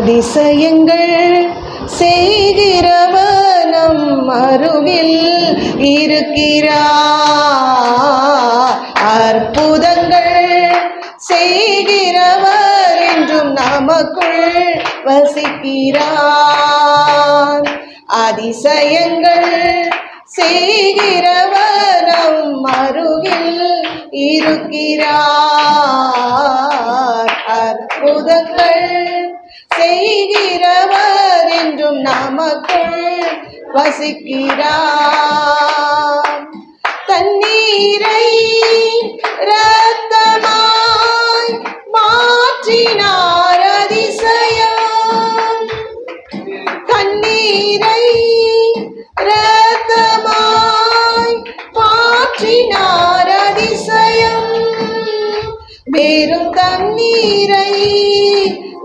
அதிசயங்கள் செய்கிறவர் நம் அருகில் இருக்கிறார். அற்புதங்கள் செய்கிறவர் என்றும் நமக்குள் வசிக்கிறார். அதிசயங்கள் செய்கிறவர் நம் அருகில் இருக்கிறார். அற்புதங்கள் செய்கிறவர் என்றும் நமக்குள் வசிக்கிறார். தண்ணீரை இரத்தமாய் மாற்றினார் அதிசயம். தண்ணீரை இரத்தமாய் மாற்றினார் அதிசயம். வெறும் தண்ணீரை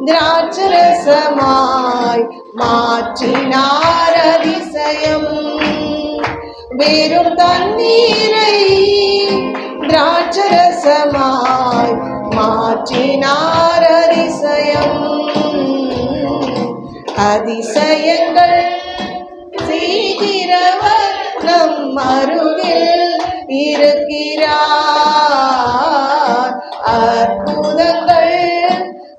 திராட்சரசமாய் மாற்றினார் அதிசயம். வெறும் தண்ணீரை திராட்சரசமாய் மாற்றினார் அதிசயம். அதிசயங்கள் செய்கிறவர் நம் அருகில் இருக்கிறார். அற்புதங்கள்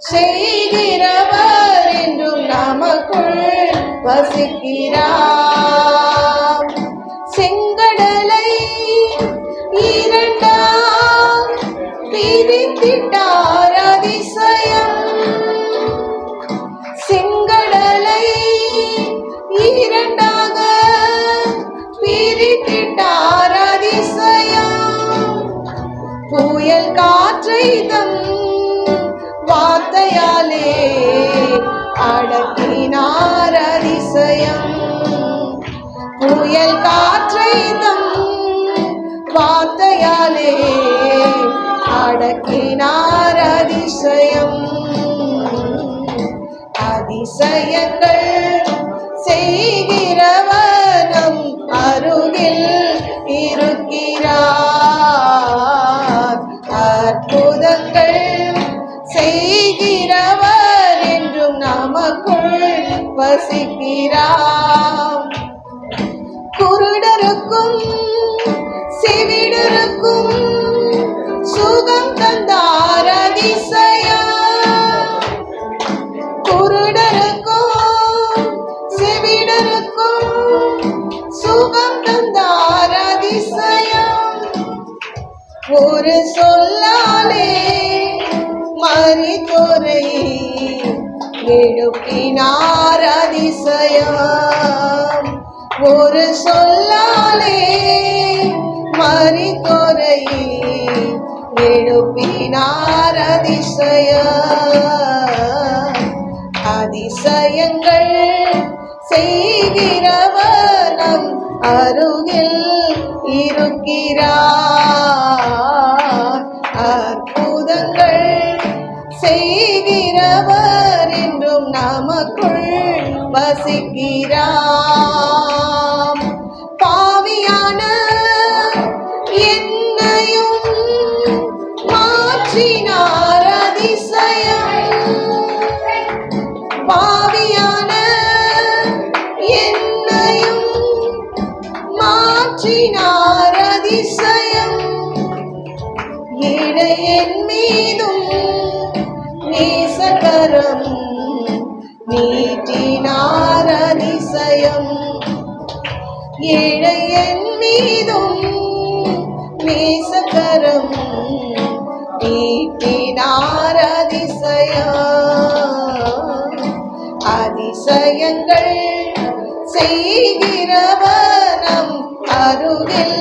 செய்கிறவர் என்றும் நமக்குள் வசிக்கிறார். செங்கடலை இரண்டாம் பிரித்திட்டார் அதிசயம். செங்கடலை இரண்டாக பிரித்திட்டார் அதிசயம். புயல் காற்றை தம் வார்த்தையாலே அடக்கினார் அதிசயம். புயல் காற்றை தம் வார்த்தையாலே அடக்கினார் அதிசயம். அதிசயங்கள் செய்கிறவர் நம் அருகில் இருக்கிறார். அற்புதங்கள் செய்கிறவர் என்றும் நமக்குள் வசிக்கிறார். குருடருக்கும் செவிடருக்கும் சுகம் தந்தார் அதிசயம். குருடருக்கும் செவிடருக்கும் சுகம் தந்தார் அதிசயம். ஒரு சொல்லாலே மரித்தோரை எழுப்பினார் அதிசயம். ஒரு சொல்லாலே மரித்தோரை எழுப்பினார் அதிசயம். அதிசயங்கள் செய்கிறவர் நம் அருகில் இருக்கிறார். அற்புதங்கள் செய்கிறவர் என்றும் நமக்குள் வசிக்கிறார். பாவியான என்னையும் மாற்றினார் அதிசயம். பாவியான என்னையும் மாற்றினார் அதிசயம். இடையன் மீதும் நேசகரம் நீட்டினார் அதிசயம். இடையன் மீதும் நேசகரம் நீட்டினார் அதிசயம். அதிசயங்கள் செய்கிறவர் நம் அருகில்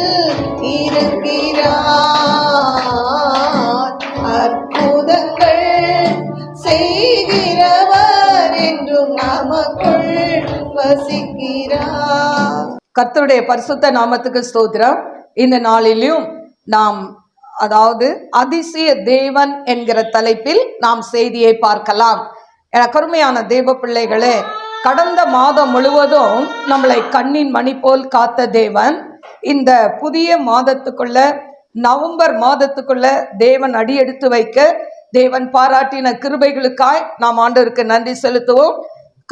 இருக்கிறார். அற்புதங்கள் செய்கிறவர் என்றும் நமக்குள் வசிக்கிறார். கர்த்தருடைய பரிசுத்த நாமத்துக்கு ஸ்தோத்திரம். இந்த நாளிலும் நாம் அதாவது அதிசய தேவன் என்கிற தலைப்பில் நாம் செய்தியை பார்க்கலாம். கருமையான தேவ பிள்ளைகளே, கடந்த மாதம் முழுவதும் நம்மளை கண்ணின் மணி போல் காத்த தேவன் இந்த புதிய மாதத்துக்குள்ள நவம்பர் மாதத்துக்குள்ள தேவன் அடி எடுத்து வைக்க தேவன் பாராட்டின கிருபைகளுக்காய் நாம் ஆண்டவருக்கு நன்றி செலுத்துவோம்.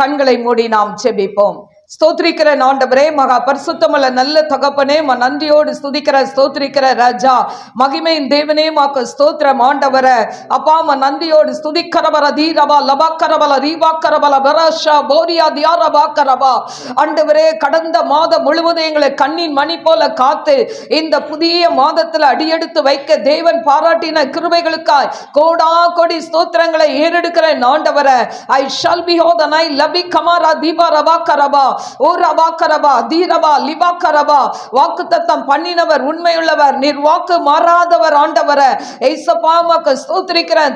கண்களை மூடி நாம் ஜெபிப்போம். ஸ்தோத்திரிக்கிற ஆண்டவரே, மகா பரிசுத்தமுள்ள நல்ல தகப்பனே, நன்றியோடு ஸ்துதிக்கிற ஸ்தோத்திரிக்கிற ராஜா, மகிமையின் தேவனே, மாக்கு ஸ்தோத்திரம் ஆண்டவரே. அப்பா நன்றியோடு ஸ்துதிக்கிறவர தீரபா லபாக்கரபல ரீபாக்கரபல பரஷா போரியா தியாரபாக்கரபா. ஆண்டவரே, கடந்த மாதம் முழுவதும் எங்களை கண்ணின் மணி போல காத்து இந்த புதிய மாதத்தில் அடியெடுத்து வைக்க தேவன் பாராட்டின கிருபைகளுக்காய் கோடா கோடி ஸ்தோத்திரங்களை ஏறெடுக்கிறேன் ஆண்டவரே. ஐ ஷல் பி ஹோதன் ஐ லபி கமாரா தீபா ரபாக்கரபா ஓ ரபாக்கரபா தீரபா லிபாக்கரபா. வாக்குத்தத்தம் பண்ணினவர் உண்மையுள்ளவர், நீர் வாக்கு மாறாதவர் ஆண்டவரே. ஏசப்பா உமக்கு ஸ்தோத்திரிக்கிறேன்,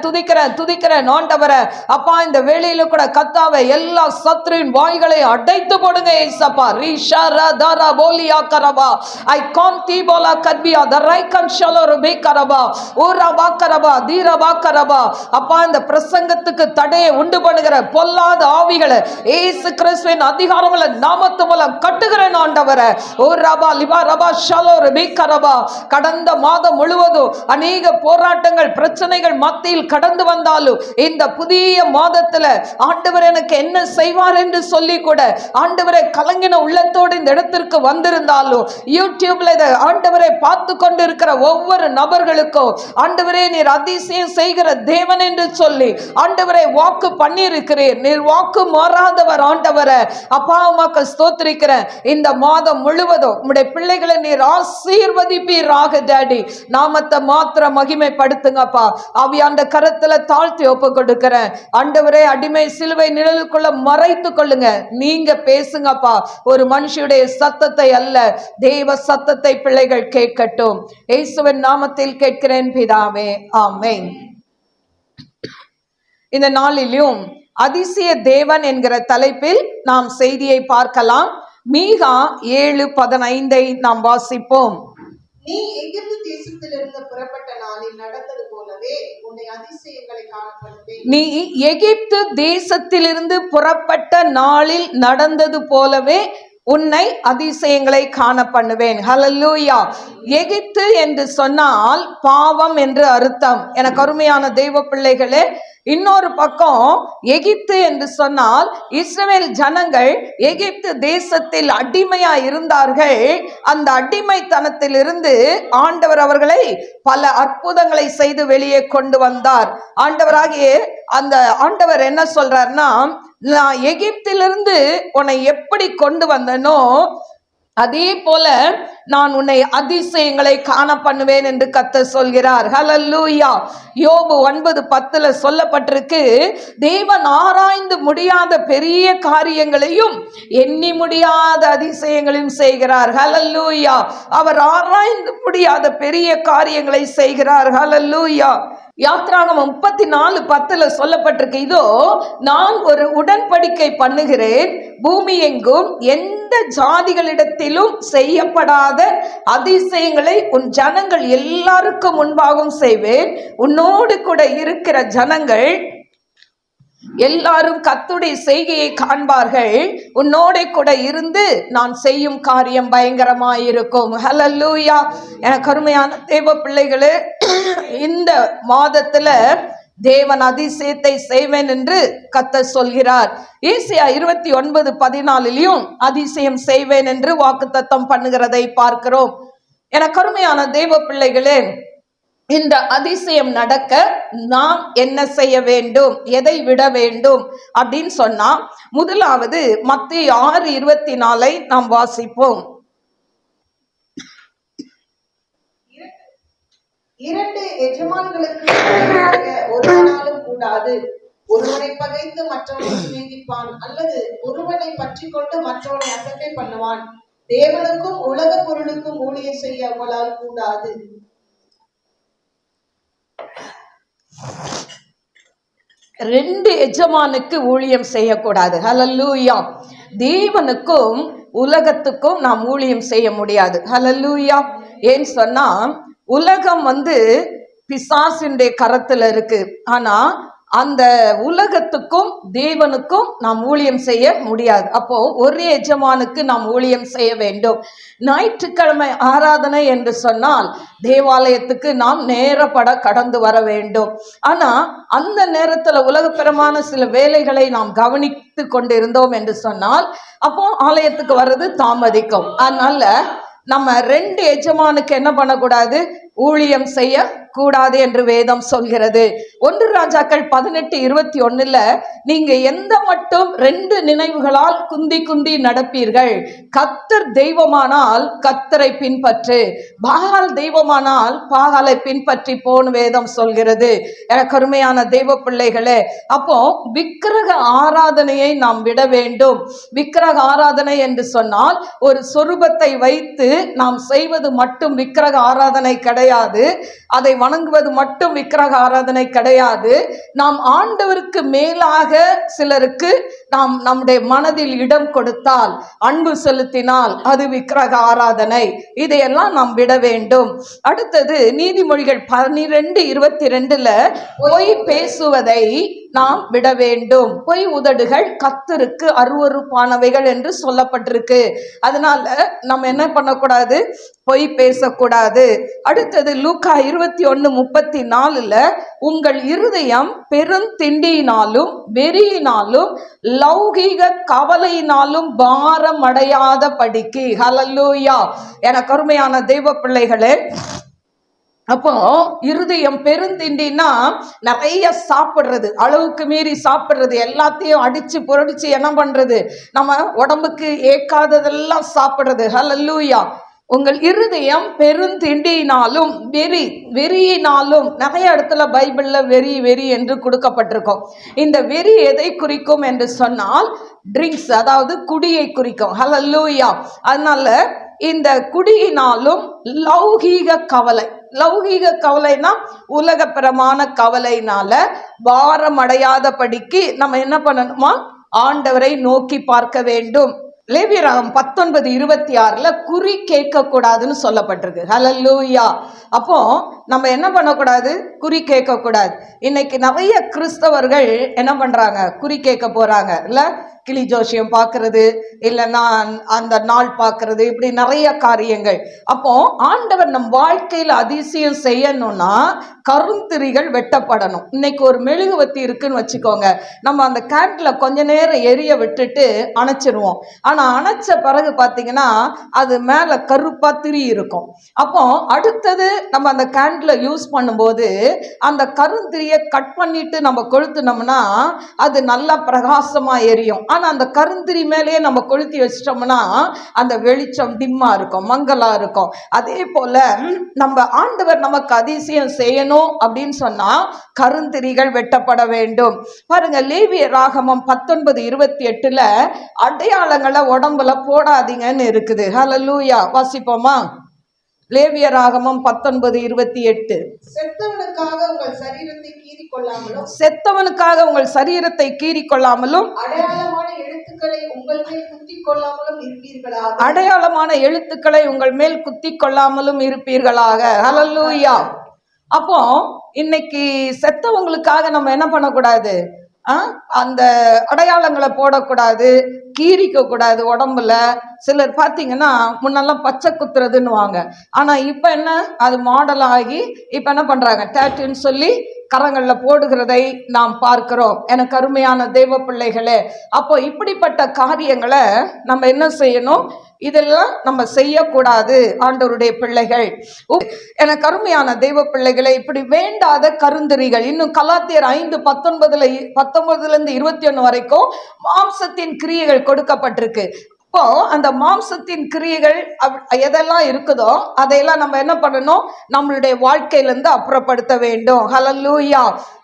துதிக்கிறேன் ஆண்டவரே. அப்பா இந்த வேளையில கூட கர்த்தாவே எல்லா சத்துருவின் வாய்களை அடைத்து போடுங்க ஏசப்பா. ரிஷரா தரா போலியா கரபா ஐ காந்தி போலா கர்பியா தரை கன்ஷலோ ரபேக்கரபா ஓ ரபாக்கரபா தீரபாக்கரபா. அப்பா இந்த பிரசங்கத்துக்கு தடையை உண்டு பண்ணுகிற பொல்லாத ஆவிகளை இயேசு கிறிஸ்துவின் அதிகாரமுள்ள நாமத்து மூலம் கட்டுகிறேன் ஆண்டவரே. ஓ ரபா லிபா ரபா ஷலோ ரபேக்கரபா. கடந்த மாதம் முழுவதும் அநேக போராட்டங்கள் பிரச்சனைகள் மத்தியில் கடந்து வந்தாலும் இந்த புதிய மாதத்துல ஆண்டவர் எனக்கு என்ன செய்வார் என்று சொல்லி கூட ஆண்டவரை கலங்கின உள்ளத்தோடு இந்த இடத்திற்கு வந்திருந்தாலும் யூடியூப்ல ஆண்டவரை பார்த்து கொண்டு இருக்கிற ஒவ்வொரு நபர்களுக்கும் ஆண்டவரே நீர் அதிசயம் செய்கிற தேவன் என்று சொல்லி ஆண்டவரை வாக்கு பண்ணியிருக்கிறீர். நீர் வாக்கு மாறாதவர் ஆண்டவரை. அப்பா உமக்கு ஸ்தோத்திரிக்கிறேன். இந்த மாதம் முழுவதும் உம்முடைய பிள்ளைகளை நீர் ஆசீர்வதிப்பீராக டாடி. நாமத்தை மாத்திர மகிமைப்படுத்துங்கப்பா. ஆவியாண்ட கரத்துல தாழ்த்தி ஒப்பு கொடுக்கிறேன் ஆண்டவரே. அடிமை சிலுவை நிழலுக்குள்ள மறைத்து கொள்ளுங்க. நீங்க பேசுங்கப்பா. ஒரு மனுஷனுடைய சத்தத்தை அல்ல, தேவ சத்தத்தை பிள்ளைகள் கேட்கட்டும். இயேசுவின் நாமத்தில் கேட்கிறேன் பிதாவே, ஆமென். இந்த நாளிலும் அதிசய தேவன் என்கிற தலைப்பில் நாம் செய்தியை பார்க்கலாம். மீகா 7:15 நாம் வாசிப்போம். நீ எகிப்து தேசத்திலிருந்து புறப்பட்ட நாளில் நடந்தது போலவே உன்னை அதிசயங்களை காணப்படுவேன். நீ எகிப்து தேசத்திலிருந்து புறப்பட்ட நாளில் நடந்தது போலவே உன்னை அதிசயங்களை காண பண்ணுவேன். ஹல்லேலூயா. எகிப்து என்று சொன்னால் பாவம் என்று அர்த்தம். எனக்கு அருமையான தெய்வ பிள்ளைகளே, இன்னொரு பக்கம் எகிப்து என்று சொன்னால் இஸ்ரவேல் ஜனங்கள் எகிப்து தேசத்தில் அடிமையா இருந்தார்கள். அந்த அடிமைத்தனத்திலிருந்து ஆண்டவர் அவர்களை பல அற்புதங்களை செய்து வெளியே கொண்டு வந்தார். ஆண்டவராகிய அந்த ஆண்டவர் என்ன சொல்றார்னா, நான் எகிப்திலிருந்து உன்னை எப்படி கொண்டு வந்தனோ அதே போல நான் உன்னை அதிசயங்களை காண பண்ணுவேன் என்று கர்த்தர் சொல்கிறார். ஹல்லேலூயா. யோபு 9:10 சொல்லப்பட்டிருக்கு, தேவன் ஆராய்ந்து முடியாத பெரிய காரியங்களையும் எண்ணி முடியாத அதிசயங்களையும் செய்கிறார். ஹல்லேலூயா. அவர் ஆராய்ந்து முடியாத பெரிய காரியங்களை செய்கிறார். ஹல்லேலூயா. யாத்ராகமம் 34:10 சொல்லப்பட்டிருக்கு, இதோ நான் ஒரு உடன்படிக்கை பண்ணுகிறேன், பூமி எங்கும் எந்த ஜாதிகளிடத்திலும் செய்யப்படாத அதிசயங்களை உன் ஜனங்கள் எல்லாருக்கும் முன்பாகவும் செய்வேன். உன்னோடு கூட இருக்கிற ஜனங்கள் எல்லாரும் கர்த்தருடைய செய்கையை காண்பார்கள். உன்னோட கூட இருந்து நான் செய்யும் காரியம் பயங்கரமாயிருக்கும். ஹல்லேலூயா. எனக்கு அருமையான தேவ பிள்ளைகளே, இந்த மாதத்துல தேவன் அதிசயத்தை செய்வேன் என்று கர்த்தர் சொல்கிறார். ஏசாயா 29:14 அதிசயம் செய்வேன் என்று வாக்குத்தத்தம் பண்ணுகிறதை பார்க்கிறோம். எனக்கு அருமையான தேவ பிள்ளைகளே, இந்த அதிசயம் நடக்க நாம் என்ன செய்ய வேண்டும், எதை விட வேண்டும் அப்படின்னு சொன்னா, முதலாவது மத்தேயு 6:24 நாம் வாசிப்போம். இரண்டு எஜமான்களுக்கு ஒரு நாளும் கூடாது. ஒருவனை பகைத்து மற்றவனை சிநேகிப்பான், அல்லது ஒருவனை பற்றி கொண்டு மற்றவனை அசட்டை பண்ணுவான். தேவனுக்கும் உலக பொருளுக்கும் ஊழியம் செய்ய அவளால் கூடாது. ரெண்டு எஜமானுக்கு ஊழியம் செய்யக்கூடாது. ஹல்லேலூயா. தேவனுக்கும் உலகத்துக்கும் நாம் ஊழியம் செய்ய முடியாது. ஹல்லேலூயா. ஏன்னு சொன்னா, உலகம் பிசாசினுடைய கரத்துல இருக்கு. ஆனா அந்த உலகத்துக்கும் தேவனுக்கும் நாம் ஊழியம் செய்ய முடியாது. அப்போ ஒரே எஜமானுக்கு நாம் ஊழியம் செய்ய வேண்டும். ஞாயிற்றுக்கிழமை ஆராதனை என்று சொன்னால் தேவாலயத்துக்கு நாம் நேரப்பட கடந்து வர வேண்டும். ஆனா அந்த நேரத்துல உலகப்பிரமான சில வேலைகளை நாம் கவனித்து கொண்டிருந்தோம் என்று சொன்னால் அப்போ ஆலயத்துக்கு வர்றது தாமதிக்கும். அதனால நம்ம 2 எஜமானுக்கு என்ன பண்ணக்கூடாது, ஊழியம் செய்ய கூடாது என்று வேதம் சொல்கிறது. 1 ராஜாக்கள் 18:21 நீங்க எந்த மட்டும் 2 நினைவுகளால் குந்தி குந்தி நடப்பீர்கள், கர்த்தர் தெய்வமானால் கர்த்தரை பின்பற்று, பாகால் தெய்வமானால் பாகாலை பின்பற்றி போன்னு வேதம் சொல்கிறது. எனக்கு அருமையான தெய்வ பிள்ளைகளே, அப்போ விக்கிரக ஆராதனையை நாம் விட வேண்டும். விக்கிரக ஆராதனை என்று சொன்னால் ஒரு சொரூபத்தை வைத்து நாம் செய்வது மட்டும் விக்கிரக ஆராதனை கிடையாது. அதை வணங்குவது மட்டும் விக்கிரக ஆராதனை கிடையாது. நாம் ஆண்டவருக்கு மேலாக சிலருக்கு நாம் நம்முடைய மனதில் இடம் கொடுத்தால், அன்பு செலுத்தினால் அது விக்கிரக ஆராதனை. இதையெல்லாம் நாம் விட வேண்டும். அடுத்தது நீதிமொழிகள் 12:22 பொய் பேசுவதை நாம் விட வேண்டும். பொய் உதடுகள் கர்த்தருக்கு அருவருப்பானவைகள் என்று சொல்லப்பட்டிருக்கு. அதனால நம்ம என்ன பண்ணக்கூடாது, பொய் பேசக்கூடாது. அடுத்தது லூக்கா 21:34 உங்கள் இருதயம் பெருந்திண்டியினாலும் வெறியினாலும் லௌகீக கவலையினாலும் பாரம் அடையாத படிக்கு. ஹல்லேலூயா. எனக்கு அருமையான தெய்வ பிள்ளைகளே, அப்போ இருதயம் பெருந்திண்டினா நிறைய சாப்பிடுறது, அளவுக்கு மீறி சாப்பிடுறது, எல்லாத்தையும் அடிச்சு புரடிச்சு என்ன பண்றது, நம்ம உடம்புக்கு ஏக்காததெல்லாம் சாப்பிடுறது. ஹல்லேலூயா. உங்கள் இருதயம் பெருந்திண்டியினாலும் வெறியினாலும், நிறைய இடத்துல பைபிள்ல வெறி என்று கொடுக்கப்பட்டிருக்கும். இந்த வெறி எதை குறிக்கும் என்று சொன்னால் ட்ரிங்க்ஸ், அதாவது குடியை குறிக்கும். ஹல்லேலூயா. அதனால இந்த குடியினாலும் லௌகீக கவலை, லௌகீக கவலைனா உலகப்பிரமான கவலைனால பாரம் அடையாத படிக்கு நம்ம என்ன பண்ணணுமா, ஆண்டவரை நோக்கி பார்க்க வேண்டும். லேவியராகமம் 19:26 குறி கேட்க கூடாதுன்னு சொல்லப்பட்டிருக்கு. ஹல்லேலூயா. அப்போ நம்ம என்ன பண்ணக்கூடாது, குறி கேட்க கூடாது. இன்னைக்கு நிறைய கிறிஸ்தவர்கள் என்ன பண்றாங்க, குறி கேட்க போறாங்க. இல்ல கிளி ஜோசியம் பார்க்கறது, இல்லைன்னா அந்த நாள் பார்க்கறது, இப்படி நிறைய காரியங்கள். அப்போ ஆண்டவர் நம் வாழ்க்கையில் அதிசயம் செய்யணும்னா கருந்திரிகள் வெட்டப்படணும். இன்னைக்கு ஒரு மெழுகுவத்தி இருக்குன்னு வச்சுக்கோங்க, நம்ம அந்த கேண்ட்ல கொஞ்ச நேரம் எரிய விட்டுட்டு அணைச்சிருவோம். ஆனா அணைச்ச பிறகு பார்த்தீங்கன்னா அது மேல கருப்பா திரி இருக்கும். அப்போ அடுத்தது நம்ம அந்த கேண்ட்ல யூஸ் பண்ணும்போது அந்த கருந்திரியை கட் பண்ணிட்டு நம்ம கொளுத்துனோம்னா அது நல்லா பிரகாசமா எரியும். ஆனா அந்த கருந்திரி மேலேயே நம்ம கொளுத்தி வச்சிட்டோம்னா அந்த வெளிச்சம் டிம்மா இருக்கும், மங்கலா இருக்கும். அதே போல நம்ம ஆண்டவர் நமக்கு அதிசயம் செய்யணும் அப்படின்னு சொன்னா கருந்திரிகள் வெட்டப்பட வேண்டும். பாருங்க, லேவியராகமம் 19:28 அடையாளங்களை உடம்புல போடாதீங்கன்னு இருக்குது. ஹல்லேலூயா. வாசிப்போமா? லேவியராகமம் 19:28 செத்தவனுக்காக உங்கள் சரீரத்தை கீறிக் கொள்ளாமலும், செத்தவனுக்காக உங்கள் சரீரத்தை கீறிக் கொள்ளாமலும், அடையாளமான எழுத்துக்களை உங்கள் மேல் குத்திக் கொள்ளாமலும் இருப்பீர்களாக. அடையாளமான எழுத்துக்களை உங்கள் மேல் குத்திக் கொள்ளாமலும் இருப்பீர்களாக. ஹல்லேலூயா. அப்போ இன்னைக்கு செத்தவங்களுக்காக நம்ம என்ன பண்ணக்கூடாது, அந்த அடையாளங்களை போடக்கூடாது, கீறிக்க கூடாது உடம்புல. சிலர் பார்த்தீங்கன்னா முன்னெல்லாம் பச்சை குத்துறதுன்னுவாங்க, ஆனா இப்ப என்ன, அது மாடல் ஆகி இப்ப என்ன பண்றாங்க, டேட்டுன்னு சொல்லி கரங்கள்ல போடுகிறதை நாம் பார்க்கிறோம். எனக்கு அருமையான தெய்வ பிள்ளைகளே, அப்போ இப்படிப்பட்ட காரியங்களை நம்ம என்ன செய்யணும், இதெல்லாம் நம்ம செய்யக்கூடாது ஆண்டவருடைய பிள்ளைகள். எனக்கு அருமையான தெய்வ பிள்ளைகளை, இப்படி வேண்டாத கருந்தரிகள் இன்னும் கலாத்தியர் 5:19 21 வரைக்கும் மாம்சத்தின் கிரியைகள் கொடுக்கப்பட்டிருக்கு. இப்போ அந்த மாம்சத்தின் கிரியைகள் எதெல்லாம் இருக்குதோ அதையெல்லாம் நம்ம என்ன பண்ணணும், நம்மளுடைய வாழ்க்கையிலிருந்து அப்புறப்படுத்த வேண்டும். ஹல்லேலூயா.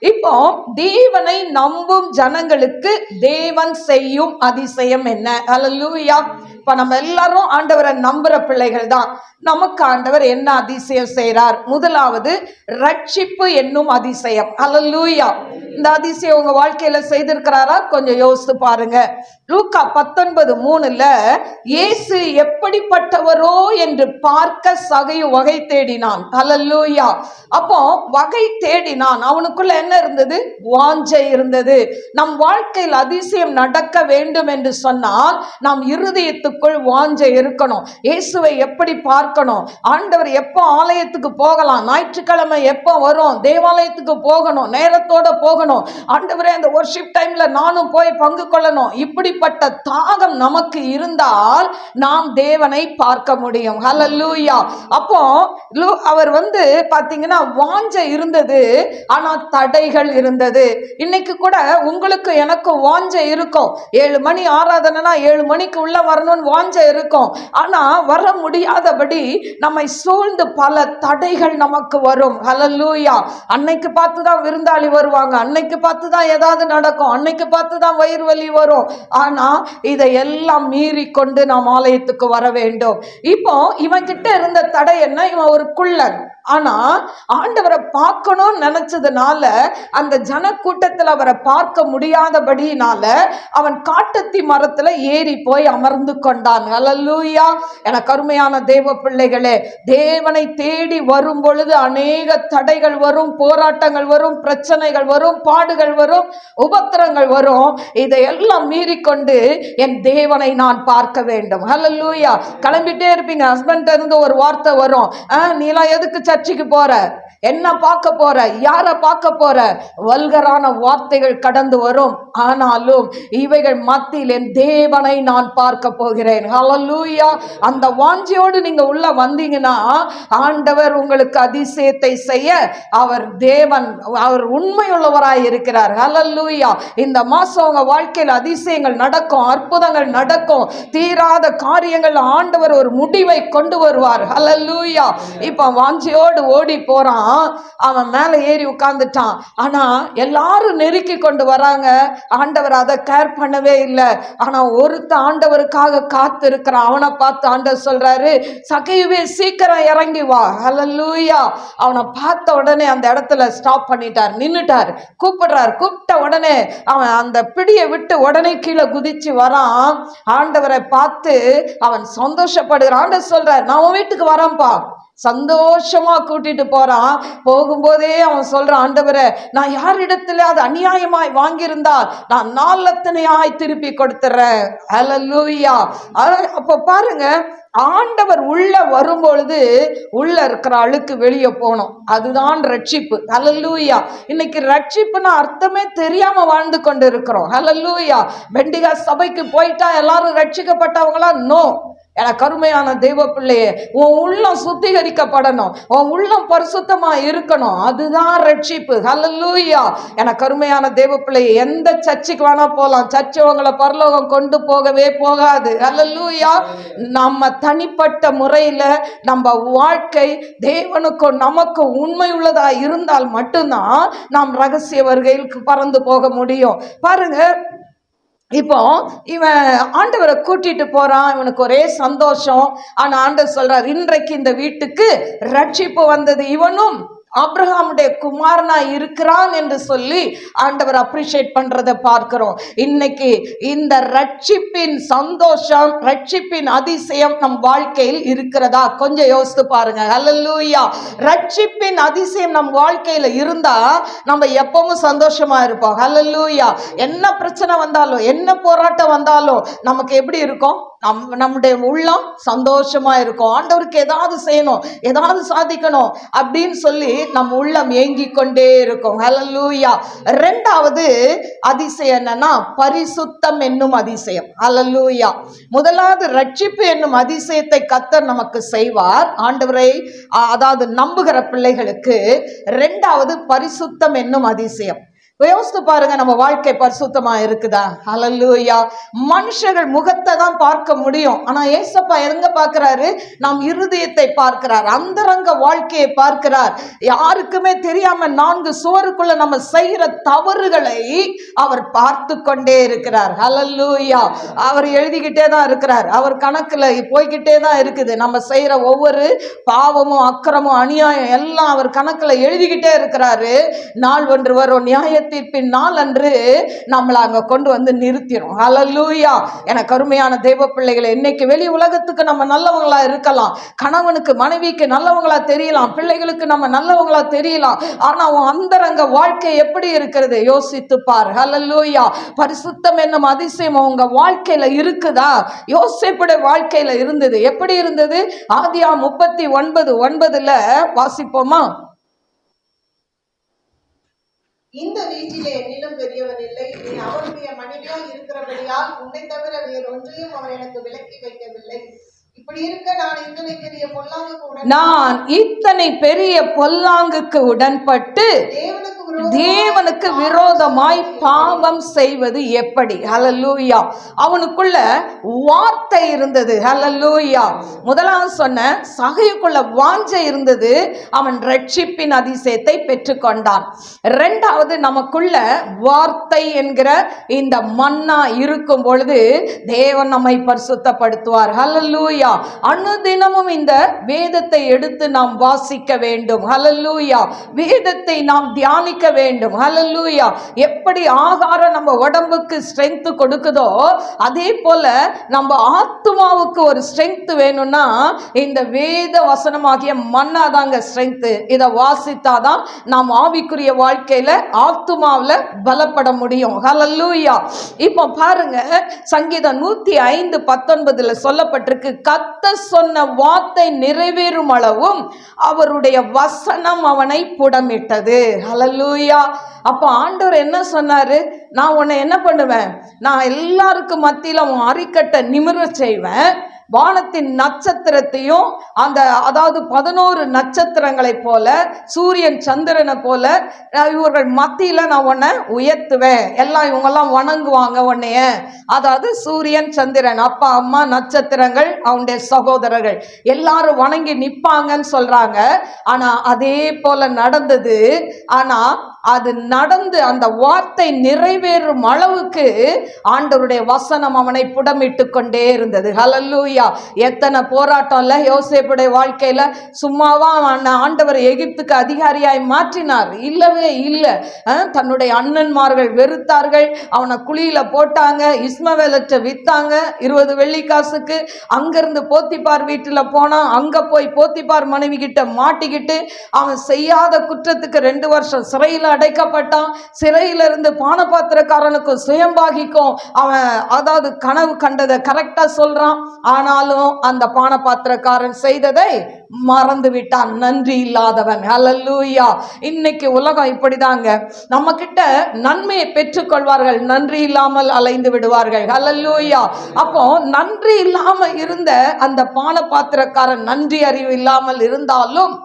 இப்போ தேவனை நம்பும் ஜனங்களுக்கு தேவன் செய்யும் அதிசயம் என்ன? ஹல்லேலூயா. இப்ப நம்ம எல்லாரும் ஆண்டவரை நம்புற பிள்ளைகள் தான். நமக்கு ஆண்டவர் என்ன அதிசயம் செய்றார்? முதலாவது ரட்சிப்பு என்னும் அதிசயம். ஹல்லேலூயா. இந்த அதிசயம் உங்க வாழ்க்கையில செய்திருக்கிறாரா? கொஞ்சம் யோசித்து பாருங்க. லூக்கா 19:3 இயேசு எப்படிப்பட்டவரோ என்று பார்க்க சகையு வகை தேடினான். ஹல்லேலூயா. அப்போ வகை தேடினான். அவனுக்குள்ள என்ன இருந்தது? வாஞ்சை இருந்தது. நம் வாழ்க்கையில் அதிசயம் நடக்க வேண்டும் என்று சொன்னால் நம் இருதயத்துக்குள் வாஞ்சை இருக்கணும். இயேசுவை எப்படி பார்க்கணும், ஆண்டவர் எப்போ ஆலயத்துக்கு போகலாம், ஞாயிற்றுக்கிழமை எப்போ வரும், தேவாலயத்துக்கு போகணும், நேரத்தோட போகணும், ஆண்டவரே அந்த வொர்ஷிப் டைம்ல நானும் போய் பங்கு கொள்ளணும், இப்படிப்பட்ட தாகம் நமக்கு இருந்தால் நாம் தேவனை பார்க்க முடியும். ஹல்லேலூயா. அப்போ அவர் பாத்தீங்கன்னா வாஞ்சை இருந்தது, ஆனா தடைகள் இருந்தது. இன்னைக்கு கூட உங்களுக்கு எனக்கு வாஞ்சை இருக்கும். 7 மணி ஆராதனைனா 7 மணிக்கு உள்ள வரணும்னு வாஞ்சை இருக்கும். ஆனா வர முடியாதபடி நம்மை சூழ்ந்து பல தடைகள் நமக்கு வரும். ஹல்லேலூயா. அன்னைக்கு பார்த்துதான் விருந்தாளி வருவாங்க, அன்னைக்கு பார்த்துதான் ஏதாவது நடக்கும், அன்னைக்கு பார்த்துதான் வயிறு வலி வரும். ஆனா இதையெல்லாம் மீறி கொண்டு நாம் ஆலயத்துக்கு வர வேண்டும். இப்போ இவன் கிட்ட இருந்த தடை என்ன? இவன் ஒரு குள்ளன். ஆனா ஆண்டவரை பார்க்கணும்னு நினைச்சதுனால அந்த ஜன கூட்டத்தில் அவரை பார்க்க முடியாதபடினால அவன் காட்டத்தி மரத்துல ஏறி போய் அமர்ந்து கொண்டான். ஹல்லேலூயா. எனக்கு அருமையான தேவ பிள்ளைகளே, தேவனை தேடி வரும் பொழுது அநேக தடைகள் வரும், போராட்டங்கள் வரும், பிரச்சனைகள் வரும், பாடுகள் வரும், உபத்திரங்கள் வரும். இதையெல்லாம் மீறிக்கொண்டு என் தேவனை நான் பார்க்க வேண்டும். ஹல்லேலூயா. கிளம்பிட்டே இருப்பீங்க, ஹஸ்பண்ட் இருந்து ஒரு வார்த்தை வரும், நீலாம் எதுக்கு சர்ச்சுக்கு போற, என்ன பார்க்க போற, யார பார்க்க போற, வல்கரான வார்த்தைகள் கடந்து வரும். ஆனாலும் இவைகள் மத்தியில் என் தேவனை நான் பார்க்க போகிறேன். ஹல்லேலூயா. அந்த வாஞ்சியோடு நீங்க உள்ள வந்தீங்கன்னா ஆண்டவர் உங்களுக்கு அதிசயத்தை செய்ய அவர் தேவன், அவர் உண்மையுள்ளவராய் இருக்கிறார். ஹல்லேலூயா. இந்த மாசம் உங்க வாழ்க்கையில் அதிசயங்கள் நடக்கும், அற்புதங்கள் நடக்கும், தீராத காரியங்கள் ஆண்டவர் ஒரு முடிவை கொண்டு வருவார். ஹல்லேலூயா. இப்ப வாஞ்சியோடு ஓடி போறான், அவன் மேல ஏறி உட்கார்ந்துட்டான். ஆனா எல்லாரும் நெருக்கி கொண்டு வராங்க, ஆண்டவர் அதை கேர் பண்ணவே இல்லை. ஆனா ஒருத்த ஆண்டவருக்காக காத்து இருக்கிறான். அவனை பார்த்து ஆண்டவர் சொல்றாரு, சகையுவே சீக்கிரம் இறங்கி வா. ஹல்லேலூயா. அவனை பார்த்த உடனே அந்த இடத்துல ஸ்டாப் பண்ணிட்டார், நின்னுட்டார், கூப்பிடுறார். கூப்பிட்ட உடனே அவன் அந்த பிடியை விட்டு உடனே கீழே குதிச்சு வரான். ஆண்டவரை பார்த்து அவன் சந்தோஷப்படுகிறான். ஆண்டவர் சொல்றார், நான் உன் வீட்டுக்கு வரேன்ப்பா. சந்தோஷமா கூட்டிட்டு போறான். போகும்போதே அவன் சொல்றான், ஆண்டவரே, நான் யாரிடத்துல அது அநியாயமாய் வாங்கியிருந்தால் நான் 4 லட்சணையாய் திருப்பி கொடுத்துறேன். ஹல்லேலூயா. அப்ப பாருங்க, ஆண்டவர் உள்ள வரும்பொழுது உள்ள இருக்கிற அழுக்கு வெளியே போகணும். அதுதான் ரட்சிப்பு. ஹல்லேலூயா. இன்னைக்கு ரட்சிப்புன்னா அர்த்தமே தெரியாம வாழ்ந்து கொண்டு இருக்கிறோம். ஹல்லேலூயா. பெண்டிகா சபைக்கு போயிட்டா எல்லாரும் ரட்சிக்கப்பட்டவங்களா? நோ. எனக்கு அருமையான தெய்வ பிள்ளையே, உன் உள்ளம் சுத்திகரிக்கப்படணும், உன் உள்ளம் பரிசுத்தமா இருக்கணும். அதுதான் ரட்சிப்பு. ஹல்லேலூயா. எனக்கு அருமையான தெய்வ பிள்ளையே, எந்த சர்ச்சுக்கு வேணா போலாம், சர்ச்சு உங்களை பரலோகம் கொண்டு போகவே போகாது. ஹல்லேலூயா. நம்ம தனிப்பட்ட முறையில நம்ம வாழ்க்கை தேவனுக்கும் நமக்கு உண்மை உள்ளதா இருந்தால் மட்டும்தான் நாம் ரகசிய வருகையில் பறந்து போக முடியும். பாருங்க, இப்போ இவன் ஆண்டவரை கூட்டிட்டு போறான், இவனுக்கு ஒரே சந்தோஷம். ஆனா ஆண்டவர் சொல்றார், இன்றைக்கு இந்த வீட்டுக்கு ரட்சிப்பு வந்தது, இவனும் ஆபிரகாமுடைய குமாரனா இருக்கிறான் என்று சொல்லி ஆண்டவர் அப்ரிஷியேட் பண்றதை பார்க்கிறோம். இன்னைக்கு இந்த ரட்சிப்பின் சந்தோஷம், ரட்சிப்பின் அதிசயம் நம் வாழ்க்கையில் இருக்கிறதா? கொஞ்சம் யோசித்து பாருங்க. ஹல்லேலூயா. ரட்சிப்பின் அதிசயம் நம் வாழ்க்கையில இருந்தா நம்ம எப்பவும் சந்தோஷமா இருப்போம். ஹல்லேலூயா. என்ன பிரச்சனை வந்தாலும், என்ன போராட்டம் வந்தாலும் நமக்கு எப்படி இருக்கும்? நம்முடைய உள்ளம் சந்தோஷமா இருக்கும். ஆண்டவருக்கு ஏதாவது செய்யணும், ஏதாவது சாதிக்கணும் அப்படின்னு சொல்லி நம் உள்ளம் ஏங்கி கொண்டே இருக்கும். ஹல்லேலூயா. 2வது அதிசயம் என்னன்னா பரிசுத்தம் என்னும் அதிசயம். ஹல்லேலூயா. முதலாவது ரட்சிப்பு என்னும் அதிசயத்தை கர்த்தர் நமக்கு செய்வார், ஆண்டவரை அதாவது நம்புகிற பிள்ளைகளுக்கு. 2வது பரிசுத்தம் என்னும் அதிசயம். யோசித்து பாருங்க, நம்ம வாழ்க்கை பரிசுத்தமா இருக்குதா? ஹல்லேலூயா. மனுஷர்கள் முகத்தை தான் பார்க்க முடியும், ஆனா ஏசப்பா எங்க பார்க்கிறாரு? நாம் இருதயத்தை பார்க்கிறார், அந்தரங்க வாழ்க்கையை பார்க்கிறார். யாருக்குமே தெரியாம 4 சுவருக்குள்ள நம்ம செய்யற தவறுகளை அவர் பார்த்து கொண்டே இருக்கிறார். ஹல்லேலூயா. அவர் எழுதிக்கிட்டே தான் இருக்கிறார், அவர் கணக்குல போய்கிட்டே தான் இருக்குது. நம்ம செய்யற ஒவ்வொரு பாவமும் அக்கிரமும் அநியாயம் எல்லாம் அவர் கணக்குல எழுதிக்கிட்டே இருக்கிறாரு. நாள் ஒன்று வரும், நியாய தீர்ப்பின் நாள் அன்று நம்மளை அங்க கொண்டு வந்து நிறுத்திடும். ஹல்லேலூயா. எனக்கு அருமையான தேவ பிள்ளைகளை, இன்னைக்கு வெளி உலகத்துக்கு நம்ம நல்லவங்களா இருக்கலாம், கணவனுக்கு மனைவிக்கு நல்லவங்களா தெரியலாம், பிள்ளைகளுக்கு நம்ம நல்லவங்களா தெரியலாம். ஆனா உன் அந்தரங்க வாழ்க்கை எப்படி இருக்கிறது யோசித்து பார். ஹல்லேலூயா. பரிசுத்தம் என்னும் அதிசயம் உங்க வாழ்க்கையில இருக்குதா? யோசேப்புடைய வாழ்க்கையில இருந்தது. எப்படி இருந்தது? ஆதியாகமம் 39:9 வாசிப்போமா? இந்த வீட்டிலே என்னிலும் பெரியவன் இல்லை, நீ அவருடைய மனைவியாய் இருக்கிறபடியால் உன்னை தவிர வேறு ஒன்றையும் அவர் எனக்கு விலக்கி வைக்கவில்லை. இப்படி இருக்க நான் இத்தனை பெரிய பொல்லாங்குக்கு உடன்பட்டு தேவனுக்கு விரோதமாய் பாவம் செய்வது எப்படி? ஹல்லேலூயா. அவனுக்குள்ள வார்த்தை இருந்தது. ஹல்லேலூயா. முதலாவது சொன்ன சகைக்குள்ள வாஞ்சை இருந்தது. அவன் ரட்சிப்பின் அதிசயத்தை பெற்றுக்கொண்டான். இரண்டாவது, நமக்குள்ள வார்த்தை என்கிற இந்த மன்னா இருக்கும் பொழுது தேவன் நம்மை பரிசுத்தப்படுத்துவார். ஹல்லேலூயா. அனுதினமும் இந்த வேதத்தை எடுத்து நாம் வாசிக்க வேண்டும். ஹல்லேலூயா. வேதத்தை நாம் தியானிக்க வேண்டும். ஹல்லேலூயா. எப்படி ஆகாரம் நம்ம உடம்புக்கு ஸ்ட்ரெங்த் கொடுக்குதோ அதே போல நம்ம ஆத்துமாவுக்கு ஒரு ஸ்ட்ரெங்த் வேணும்னா இந்த வேத வசனமாகிய மன்னா தாங்க ஸ்ட்ரெங்த். இதை வாசித்தாதான் நாம் ஆவிக்குரிய வாழ்க்கையில ஆத்துமாவில் பலப்பட முடியும். ஹல்லேலூயா. இப்போ பாருங்க, சங்கீதம் 105:19 சொல்லப்பட்டிருக்கு, கர்த்தர் சொன்ன வார்த்தை நிறைவேறும் அளவும் அவருடைய வசனம் அவனை புடமிட்டது. ஹல்லேலூயா. அப்போ ஆண்டவர் என்ன சொன்னாரு? நான் உன்னை என்ன பண்ணுவேன்? நான் எல்லாருக்கும் மத்தியில உன் அரிக்கட்டை நிமிர செய்வேன். வானத்தின் நட்சத்திரத்தையும் அதாவது 11 நட்சத்திரங்களை போல, சூரியன் சந்திரனை போல இவர்கள் மத்தியில நான் உன்னை உயர்த்துவேன். எல்லாம் இவங்கெல்லாம் வணங்குவாங்க உன்னைய. அதாவது சூரியன் சந்திரன், அப்பா அம்மா நட்சத்திரங்கள் அவனுடைய சகோதரர்கள் எல்லாரும் வணங்கி நிற்பாங்கன்னு சொல்றாங்க. ஆனா அதே போல நடந்தது. ஆனா அது நடந்து அந்த வார்த்தை நிறைவேறும் அளவுக்கு ஆண்டவருடைய வசனம் அவனை புடமிட்டு கொண்டே இருந்தது. ஹல்லேலூயா. எத்தனை போராட்டம் இல்ல யோசேப்புடைய வாழ்க்கையில. சும்மாவா ஆண்டவர் எகிப்துக்கு அதிகாரியாய் மாற்றினார்? இல்லவே இல்லை. தன்னுடைய அண்ணன்மார்கள் வெறுத்தார்கள், அவனை குழியில போட்டாங்க, இஸ்மவேலற்ற வித்தாங்க 20 வெள்ளிக்காசுக்கு. அங்கிருந்து போத்திபார் வீட்டுல போனான். அங்க போய் போத்திபார் மனைவி கிட்ட மாட்டிக்கிட்டு அவன் செய்யாத குற்றத்துக்கு 2 வருஷம் சிறையில் அடைக்கப்பட்டான். சிறையிலிருந்து பானபாத்திரக்காரனுக்கும் சுயம்பாகிக்கும் அவன் அதாவது கனவு கண்டதை கரெக்டா சொல்றான். ஆனாலும் அந்த பானபாத்திரக்காரன் செய்ததை மறந்து விட்டான். நன்றி இல்லாதவன். ஹல்லேலூயா. இன்னைக்கு உலகம் இப்படிதாங்க. நம்ம கிட்ட நன்மையை பெற்றுக்கொள்வார்கள், நன்றி இல்லாமல் அலைந்து விடுவார்கள். ஹல்லேலூயா. அப்போ நன்றி இல்லாம இருந்த அந்த பானபாத்திரக்காரன் நன்றி அறிவு இல்லாமல் இருந்தாலும்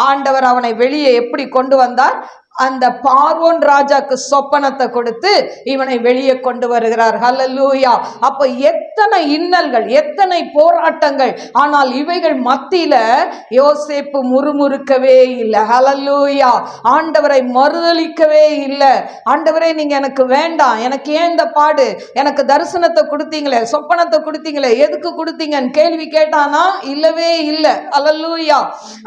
ஆண்டவர் அவனை வெளியே எப்படி கொண்டு வந்தார்? அந்த பார்வோன் ராஜாக்கு சொப்பனத்தை கொடுத்து இவனை வெளியே கொண்டு வருகிறார். ஹல்லேலூயா. அப்ப எத்தனை இன்னல்கள், எத்தனை போராட்டங்கள். ஆனால் இவைகள் மத்தியில யோசேப்பு முறுமுறுக்கவே இல்லை. ஹல்லேலூயா. ஆண்டவரை மறுதலிக்கவே இல்லை. ஆண்டவரே நீங்க எனக்கு வேண்டாம், எனக்கு ஏன் இந்த பாடு, எனக்கு தரிசனத்தை கொடுத்தீங்களே, சொப்பனத்தை கொடுத்தீங்களே, எதுக்கு கொடுத்தீங்கன்னு கேள்வி கேட்டானா? இல்லவே இல்லை. ஹல்லேலூயா.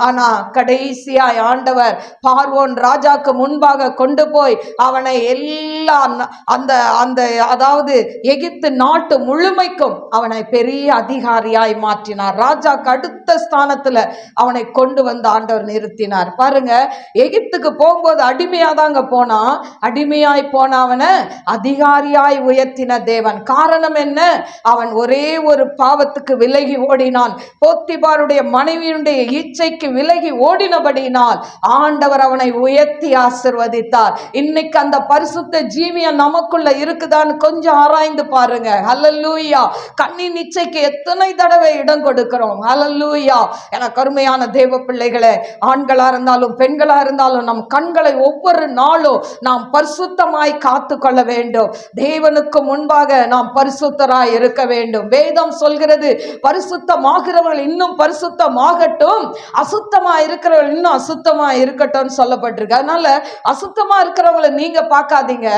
ஆனா கடைசியாய் ஆண்டவர் பார்வோன் ராஜாக்கு முன்பாக கொண்டு போய் அவனை எல்லா அந்த அதாவது எகிப்து நாட்டு முழுமைக்கும் அவனை பெரிய அதிகாரியாய் மாற்றினார். ராஜாக்கு அடுத்த ஸ்தானத்துல அவனை கொண்டு வந்து ஆண்டவர் நிறுத்தினார். பாருங்க, எகிப்துக்கு போகும்போது அடிமையா தாங்க போனான். அடிமையாய் போன அவனை அதிகாரியாய் உயர்த்தின தேவன். காரணம் என்ன? அவன் ஒரே ஒரு பாவத்துக்கு விலகி ஓடினான். போத்திபாருடைய மனைவியுடைய இச்சைக்கு விலகி ஓடினபடினால் ஆண்டவர் அவனை உயர்த்தி ஆசீர்வதித்தார். இன்னைக்கு அந்த பரிசுத்த ஜீவியம் நமக்குள்ள இருக்குதான்னு கொஞ்சம் ஆராய்ந்து பாருங்க. ஹல்லேலூயா. கண்ணின் இச்சைக்கு எத்தனை தடவை இடம் கொடுக்கிறோம். ஹல்லேலூயா. எனக்கு அருமையான தேவ பிள்ளைகளே, ஆண்களா இருந்தாலும் பெண்களா இருந்தாலும் நம் கண்களை ஒவ்வொரு நாளும் நாம் பரிசுத்தமாய் காத்து கொள்ள வேண்டும். தேவனுக்கு முன்பாக நாம் பரிசுத்தராய் இருக்க வேண்டும். வேதம் சொல்கிறது, பரிசுத்தமாகிறவர்கள் இன்னும் பரிசுத்தமாகட்டும், அசுத்தமா இருக்கிறவர்கள் இன்னும் அசுத்தமா இருக்கட்டும் சொல்லப்பட்டிருக்கு. அதனால அசுத்தமா இருக்கிறவங்கள நீங்க பார்க்காதீங்க,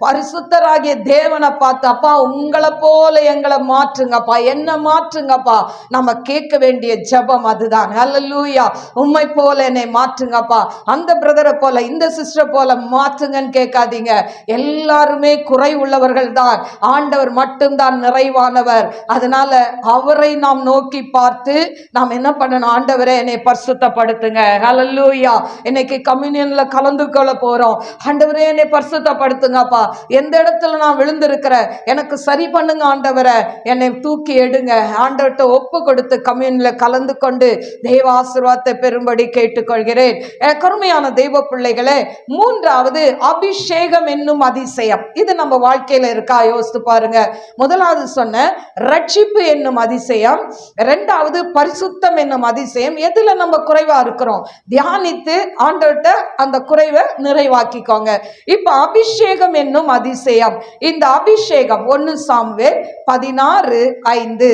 பரிசுத்தராகிய தேவனை பார்த்து, அப்பா உங்களை போல எங்களை மாற்றுங்கப்பா, என்ன மாற்றுங்கப்பா. நம்ம கேட்க வேண்டிய ஜெபம் அதுதான். ஹல்லேலூயா. உம்மை போல என்னை மாற்றுங்கப்பா, அந்த பிரதரை போல இந்த சிஸ்டரை போல மாற்றுங்கன்னு கேட்காதீங்க. எல்லாருமே குறை உள்ளவர்கள் தான், ஆண்டவர் மட்டும்தான் நிறைவானவர். அதனால அவரை நாம் நோக்கி பார்த்து நாம் என்ன பண்ணணும், ஆண்டவரே என்னை பரிசுத்தப்படுத்துங்க. ஹல்லேலூயா. இன்னைக்கு கம்யூனியன்ல கலந்து கொள்ள போறோம். ஆண்டவரே என்னை பரிசுத்தப்படுத்துங்கப்பா, எந்த இடத்துல நான் விழுந்திருக்கிறேன் எனக்கு சரி பண்ணுங்க ஆண்டவரே, என்னை தூக்கி எடுங்க. ஆண்டவர்கிட்ட ஒப்பு கொடுத்து கம்யூனியன்ல கலந்து கொண்டு தெய்வ ஆசீர்வாதத்தை பெறும்படி கேட்டுக்கொள்கிறேன். கருமையான தெய்வ பிள்ளைகளே, மூன்றாவது அபிஷேகம் என்னும் அதிசயம். இது நம்ம வாழ்க்கையில இருக்கா யோசித்து பாருங்க. முதலாவது சொன்ன ரட்சிப்பு என்னும் அதிசயம், இரண்டாவது பரிசுத்தம் என்னும் அதிசயம். எதுல நம்ம குறைவா இருக்கிறோம் தியானித்து ஆண்டவர்கிட்ட அந்த குறைவை நிறைவாக்கிக்கோங்க. இப்ப அபிஷேகம் என்னும் அதிசயம். இந்த அபிஷேகம் 1 சாமுவேல் 16:5.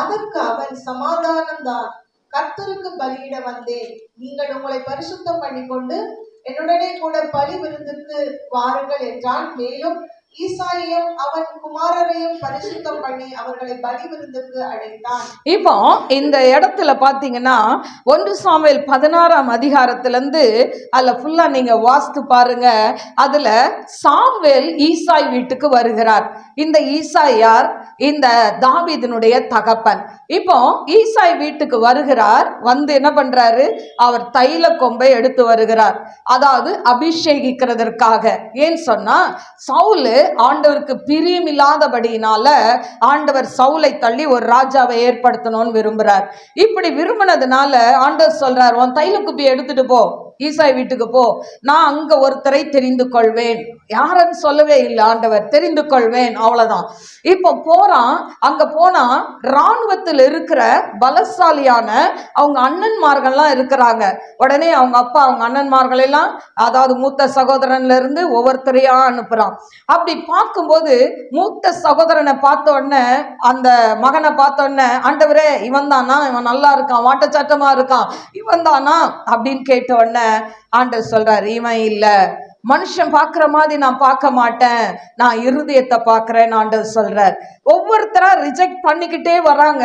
அதற்கு அவன், சமாதானம் தான், கர்த்தருக்கு பலியிட வந்தேன். நீங்கள் உங்களை பரிசுத்தம் பண்ணிக்கொண்டு என்னுடனே கூட பலி விருந்துக்கு வாருங்கள் என்றான். மேலும் ஈசாயையும் அவன் குமாரரையும் பரிசுத்தம் பண்ணி அவர்களை பலி விருந்துக்கு அழைத்தான். இப்போ இந்த இடத்துல பாத்தீங்கன்னா 1 சாமுவேல் 16ஆம் அதிகாரத்திலிருந்து அதுல ஃபுல்லா நீங்க வாசித்து பாருங்க. அதுல சாமுவேல் ஈசாய் வீட்டுக்கு வருகிறார். இந்த ஈசாய் யார்? இந்த தாவீதினுடைய தகப்பன். இப்போ ஈசாய் வீட்டுக்கு வருகிறார். வந்து என்ன பண்றாரு, அவர் தைல கொம்பை எடுத்து வருகிறார், அதாவது அபிஷேகிக்கிறதற்காக. ஏன் சொன்னா சவுலு ஆண்டவருக்கு பிரியம் இல்லாதபடியினால ஆண்டவர் சவுலை தள்ளி ஒரு ராஜாவை ஏற்படுத்தணும்னு விரும்புறார். இப்படி விரும்பினதுனால ஆண்டவர் சொல்றார், உன் தைல குப்பி எடுத்துட்டு போ, ஈசாய் வீட்டுக்கு போ, நான் அங்க ஒருத்தரை தெரிந்து கொள்வேன். யாருன்னு சொல்லவே இல்லை ஆண்டவர், தெரிந்து கொள்வேன், அவ்வளவுதான். இப்போ போறான். அங்க போனா இராணுவத்தில் இருக்கிற பலசாலியான அவங்க அண்ணன்மார்கள்லாம் இருக்கிறாங்க. உடனே அவங்க அப்பா அவங்க அண்ணன்மார்கள் எல்லாம், அதாவது மூத்த சகோதரன்ல இருந்து ஒவ்வொருத்தரையா அனுப்புறான். அப்படி பார்க்கும்போது மூத்த சகோதரனை பார்த்த உடனே, அந்த மகனை பார்த்த உடனே, ஆண்டவரே இவன் தானா, இவன் நல்லா இருக்கான், வாட்டச்சாட்டமா இருக்கான், இவன் தானா அப்படின்னு கேட்ட உடனே ஆண்டவர் சொல்றாரு, இவன் இல்ல, மனுஷன் பார்க்கிற மாதிரி நான் பார்க்க மாட்டேன், நான் இருதயத்தை பார்க்கிறேன் ஆண்டவர் சொல்றார். ஒவ்வொருத்தரா ரிஜெக்ட் பண்ணிக்கிட்டே வராங்க.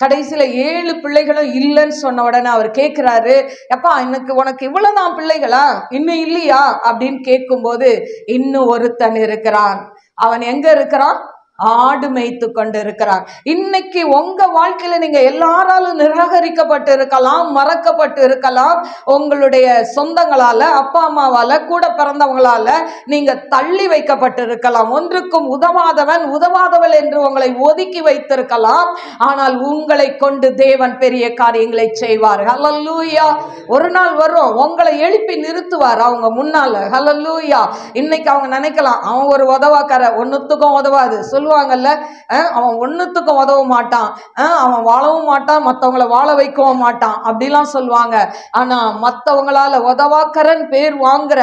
கடைசியில 7 பிள்ளைகளும் இல்லைன்னு சொன்ன உடனே அவர் கேட்கிறாரு, எப்பா உனக்கு இவ்வளவுதான் பிள்ளைகளா, இன்னும் இல்லையா அப்படின்னு கேட்கும்போது, இன்னும் ஒருத்தன் இருக்கிறான். அவன் எங்க இருக்கிறான்? ஆடு மேய்த்து கொண்டு இருக்கிறார். இன்னைக்கு உங்க வாழ்க்கையில நீங்க எல்லாராலும் நிராகரிக்கப்பட்டு இருக்கலாம், மறக்கப்பட்டு இருக்கலாம். உங்களுடைய சொந்தங்களால, அப்பா அம்மாவால, கூட பிறந்தவங்களால நீங்க தள்ளி வைக்கப்பட்டு இருக்கலாம். ஒன்றுக்கும் உதவாதவன் உதவாதவள் என்று உங்களை ஒதுக்கி வைத்திருக்கலாம். ஆனால் உங்களை கொண்டு தேவன் பெரிய காரியங்களை செய்வார். ஹல்லேலூயா. ஒரு நாள் வரும், உங்களை எழுப்பி நிறுத்துவார் அவங்க முன்னால. ஹல்லேலூயா. இன்னைக்கு அவங்க நினைக்கலாம், அவன் ஒரு உதவாக்கார, ஒன்னுத்துக்கும் உதவாது சொல்லுவாங்கல்ல, அவன் ஒன்னுத்துக்கும் உதவ மாட்டான், அவன் வாழவும் மாட்டான், மற்றவங்களை வாழ வைக்கவும் மாட்டான் அப்படிலாம் சொல்லுவாங்க. ஆனா மற்றவங்களால உதவாக்கரன் பேர் வாங்குற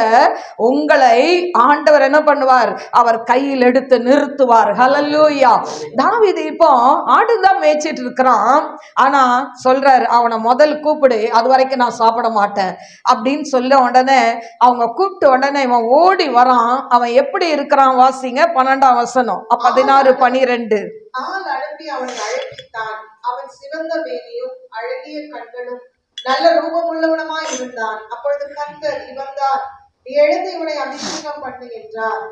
உங்களை ஆண்டவர் என்ன பண்ணுவார்? அவர் கையில் எடுத்து நிறுத்துவார். ஹல்லேலூயா. தாவீது இப்போ ஆடுதான் மேய்ச்சிட்டு இருக்கிறான். ஆனா சொல்றாரு, அவனை முதல் கூப்பிடு, அது வரைக்கும் நான் சாப்பிட மாட்டேன் அப்படின்னு சொல்ல உடனே அவங்க கூப்பிட்டு உடனே இவன் ஓடி வரான். அவன் எப்படி இருக்கிறான் வாசிங்க, 12ஆம் வசனம், 16-12. ஆள் அனுப்பி அவனை அழைப்பித்தான். அவன் சிவந்த மேனியும் அழகிய கண்களும் நல்ல ரூபமுள்ளவனுமாய் இருந்தான். அப்பொழுது கர்த்தர், இவன் தான், நீ எழுந்து இவனை அபிஷேகம் பண்ணு என்றார்.